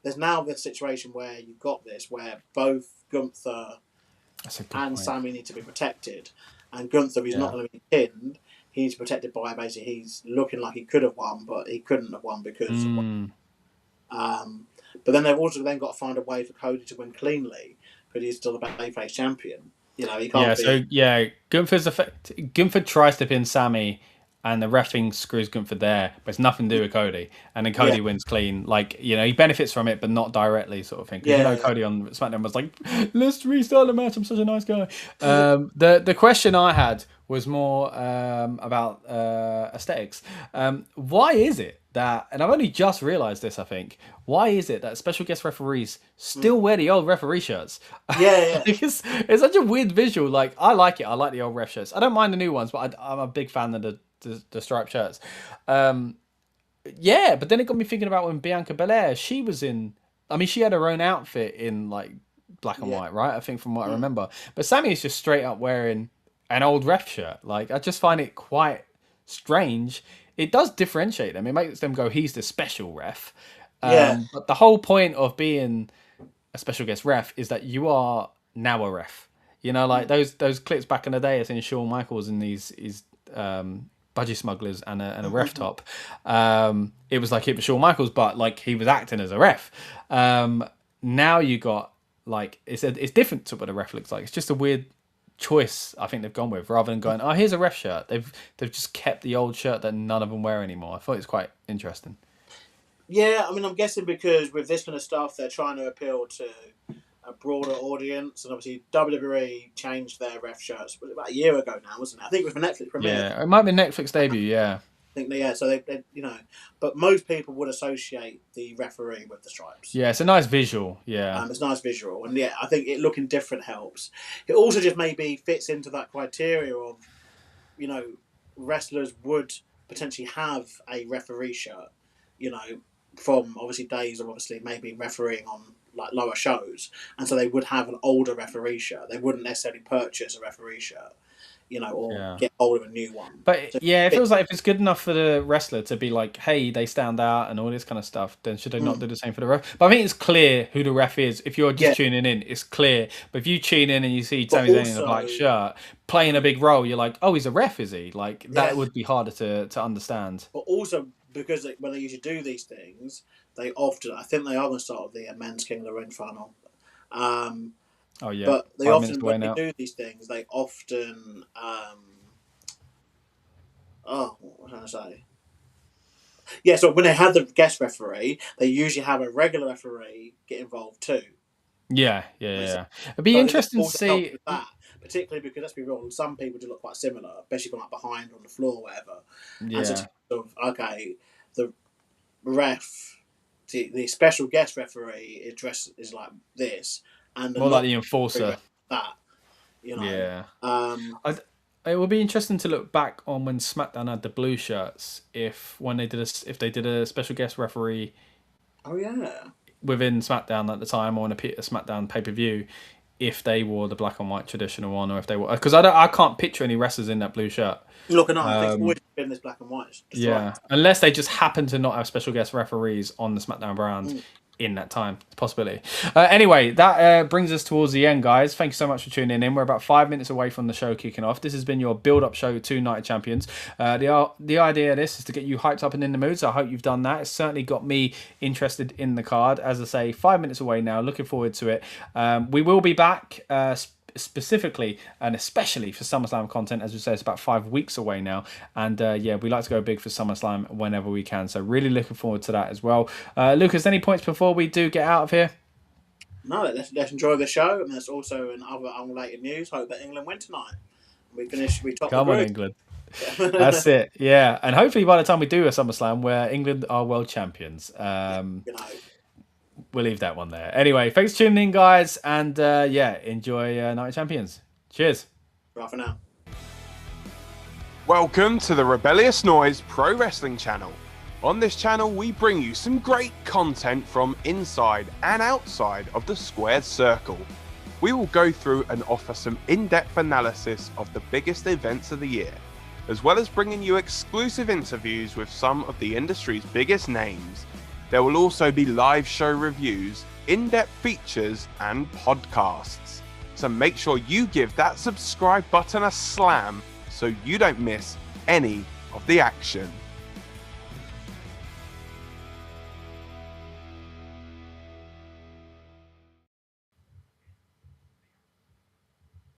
S3: there's now this situation where you've got this, where both Gunther and Sammy need to be protected. And Gunther is not going to be pinned. He's protected by basically he's looking like he could have won, but he couldn't have won because of but then they've also got to find a way for Cody to win cleanly because he's still the babyface champion. You know, he can't
S1: Gunther tries to pin Sammy and the reffing screws Gunther there, but it's nothing to do with Cody. And then Cody wins clean. Like, you know, he benefits from it, but not directly, sort of thing. Because you know, Cody on SmackDown was like, let's restart the match. I'm such a nice guy. The question I had was more about aesthetics. Why is it that, and I've only just realised this, I think, why is it that special guest referees still wear the old referee shirts? It's such a weird visual. Like, I like it. I like the old ref shirts. I don't mind the new ones, but I'm a big fan of the striped shirts. But then it got me thinking about when Bianca Belair, she was in, I mean, she had her own outfit in like black and white, right? I think from what I remember. But Sammy is just straight up wearing an old ref shirt. Like, I just find it quite strange. It does differentiate them. It makes them go, he's the special ref. But the whole point of being a special guest ref is that you are now a ref. You know, like those clips back in the day, it's in Shawn Michaels in these budgie smugglers and a ref top. It was like it was Shawn Michaels, but like he was acting as a ref. Now you got like it's different to what a ref looks like. It's just a weird choice I think they've gone with, rather than going, oh, here's a ref shirt. They've just kept the old shirt that none of them wear anymore. I thought it was quite interesting. Yeah,
S3: I mean, I'm guessing because with this kind of stuff, they're trying to appeal to a broader audience, and obviously WWE changed their ref shirts about a year ago now, wasn't it? I think it was for Netflix premiere.
S1: Yeah, it might be Netflix debut. Yeah,
S3: I think so they you know, but most people would associate the referee with the stripes.
S1: Yeah, it's a nice visual. Yeah,
S3: it's a nice visual, and I think it looking different helps. It also just maybe fits into that criteria of, you know, wrestlers would potentially have a referee shirt, you know, from obviously days of obviously maybe refereeing on like lower shows, and so they would have an older referee shirt. They wouldn't necessarily purchase a referee shirt, or get hold of a new one.
S1: But it feels like if it's good enough for the wrestler to be like, hey, they stand out and all this kind of stuff, then should they not do the same for the ref? But I think it's clear who the ref is. If you're just tuning in, it's clear. But if you tune in and you see Sami Zayn in a black shirt playing a big role, you're like, oh, he's a ref, is he? Like, that would be harder to understand.
S3: But also, because when they usually do these things, they often, I think they are going to start with the men's King of the Ring final.
S1: Oh yeah,
S3: but they often, when they do these things, they often what was I trying to say? Yeah, so when they have the guest referee, they usually have a regular referee get involved too.
S1: Yeah. It'd be interesting to see
S3: that, particularly because, let's be real, some people do look quite similar, especially from like behind on the floor or whatever.
S1: Yeah.
S3: And so, the ref, the special guest referee is dressed is like this, and
S1: more like the enforcer.
S3: That,
S1: Yeah. It would be interesting to look back on when SmackDown had the blue shirts. If they did a special guest referee.
S3: Oh yeah.
S1: Within SmackDown at the time, or on a SmackDown pay-per-view, if they wore the black and white traditional one, or if they were, because I can't picture any wrestlers in that blue shirt.
S3: Look, I think it's always been this black and white.
S1: Unless they just happen to not have special guest referees on the SmackDown brand in that time. It's a possibility. Anyway, that brings us towards the end, guys. Thank you so much for tuning in. We're about 5 minutes away from the show kicking off. This has been your build-up show to Night of Champions. The idea of this is to get you hyped up and in the mood, so I hope you've done that. It's certainly got me interested in the card. As I say, 5 minutes away now. Looking forward to it. We will be back specifically and especially for SummerSlam content. As we say, it's about 5 weeks away now, and we like to go big for SummerSlam whenever we can, so really looking forward to that as well. Lucas, any points before we do get out of here?
S3: No, let's enjoy the show. And there's also in other unrelated news, hope that England win tonight. We top
S1: come on England. That's it. And hopefully by the time we do a SummerSlam where England are world champions, we'll leave that one there. Anyway, thanks for tuning in, guys, and enjoy Night of Champions. Cheers.
S3: Bye for now.
S2: Welcome to the Rebellious Noise Pro Wrestling channel. On this channel, we bring you some great content from inside and outside of the squared circle. We will go through and offer some in-depth analysis of the biggest events of the year, as well as bringing you exclusive interviews with some of the industry's biggest names. There will also be live show reviews, in-depth features, and podcasts. So make sure you give that subscribe button a slam so you don't miss any of the action.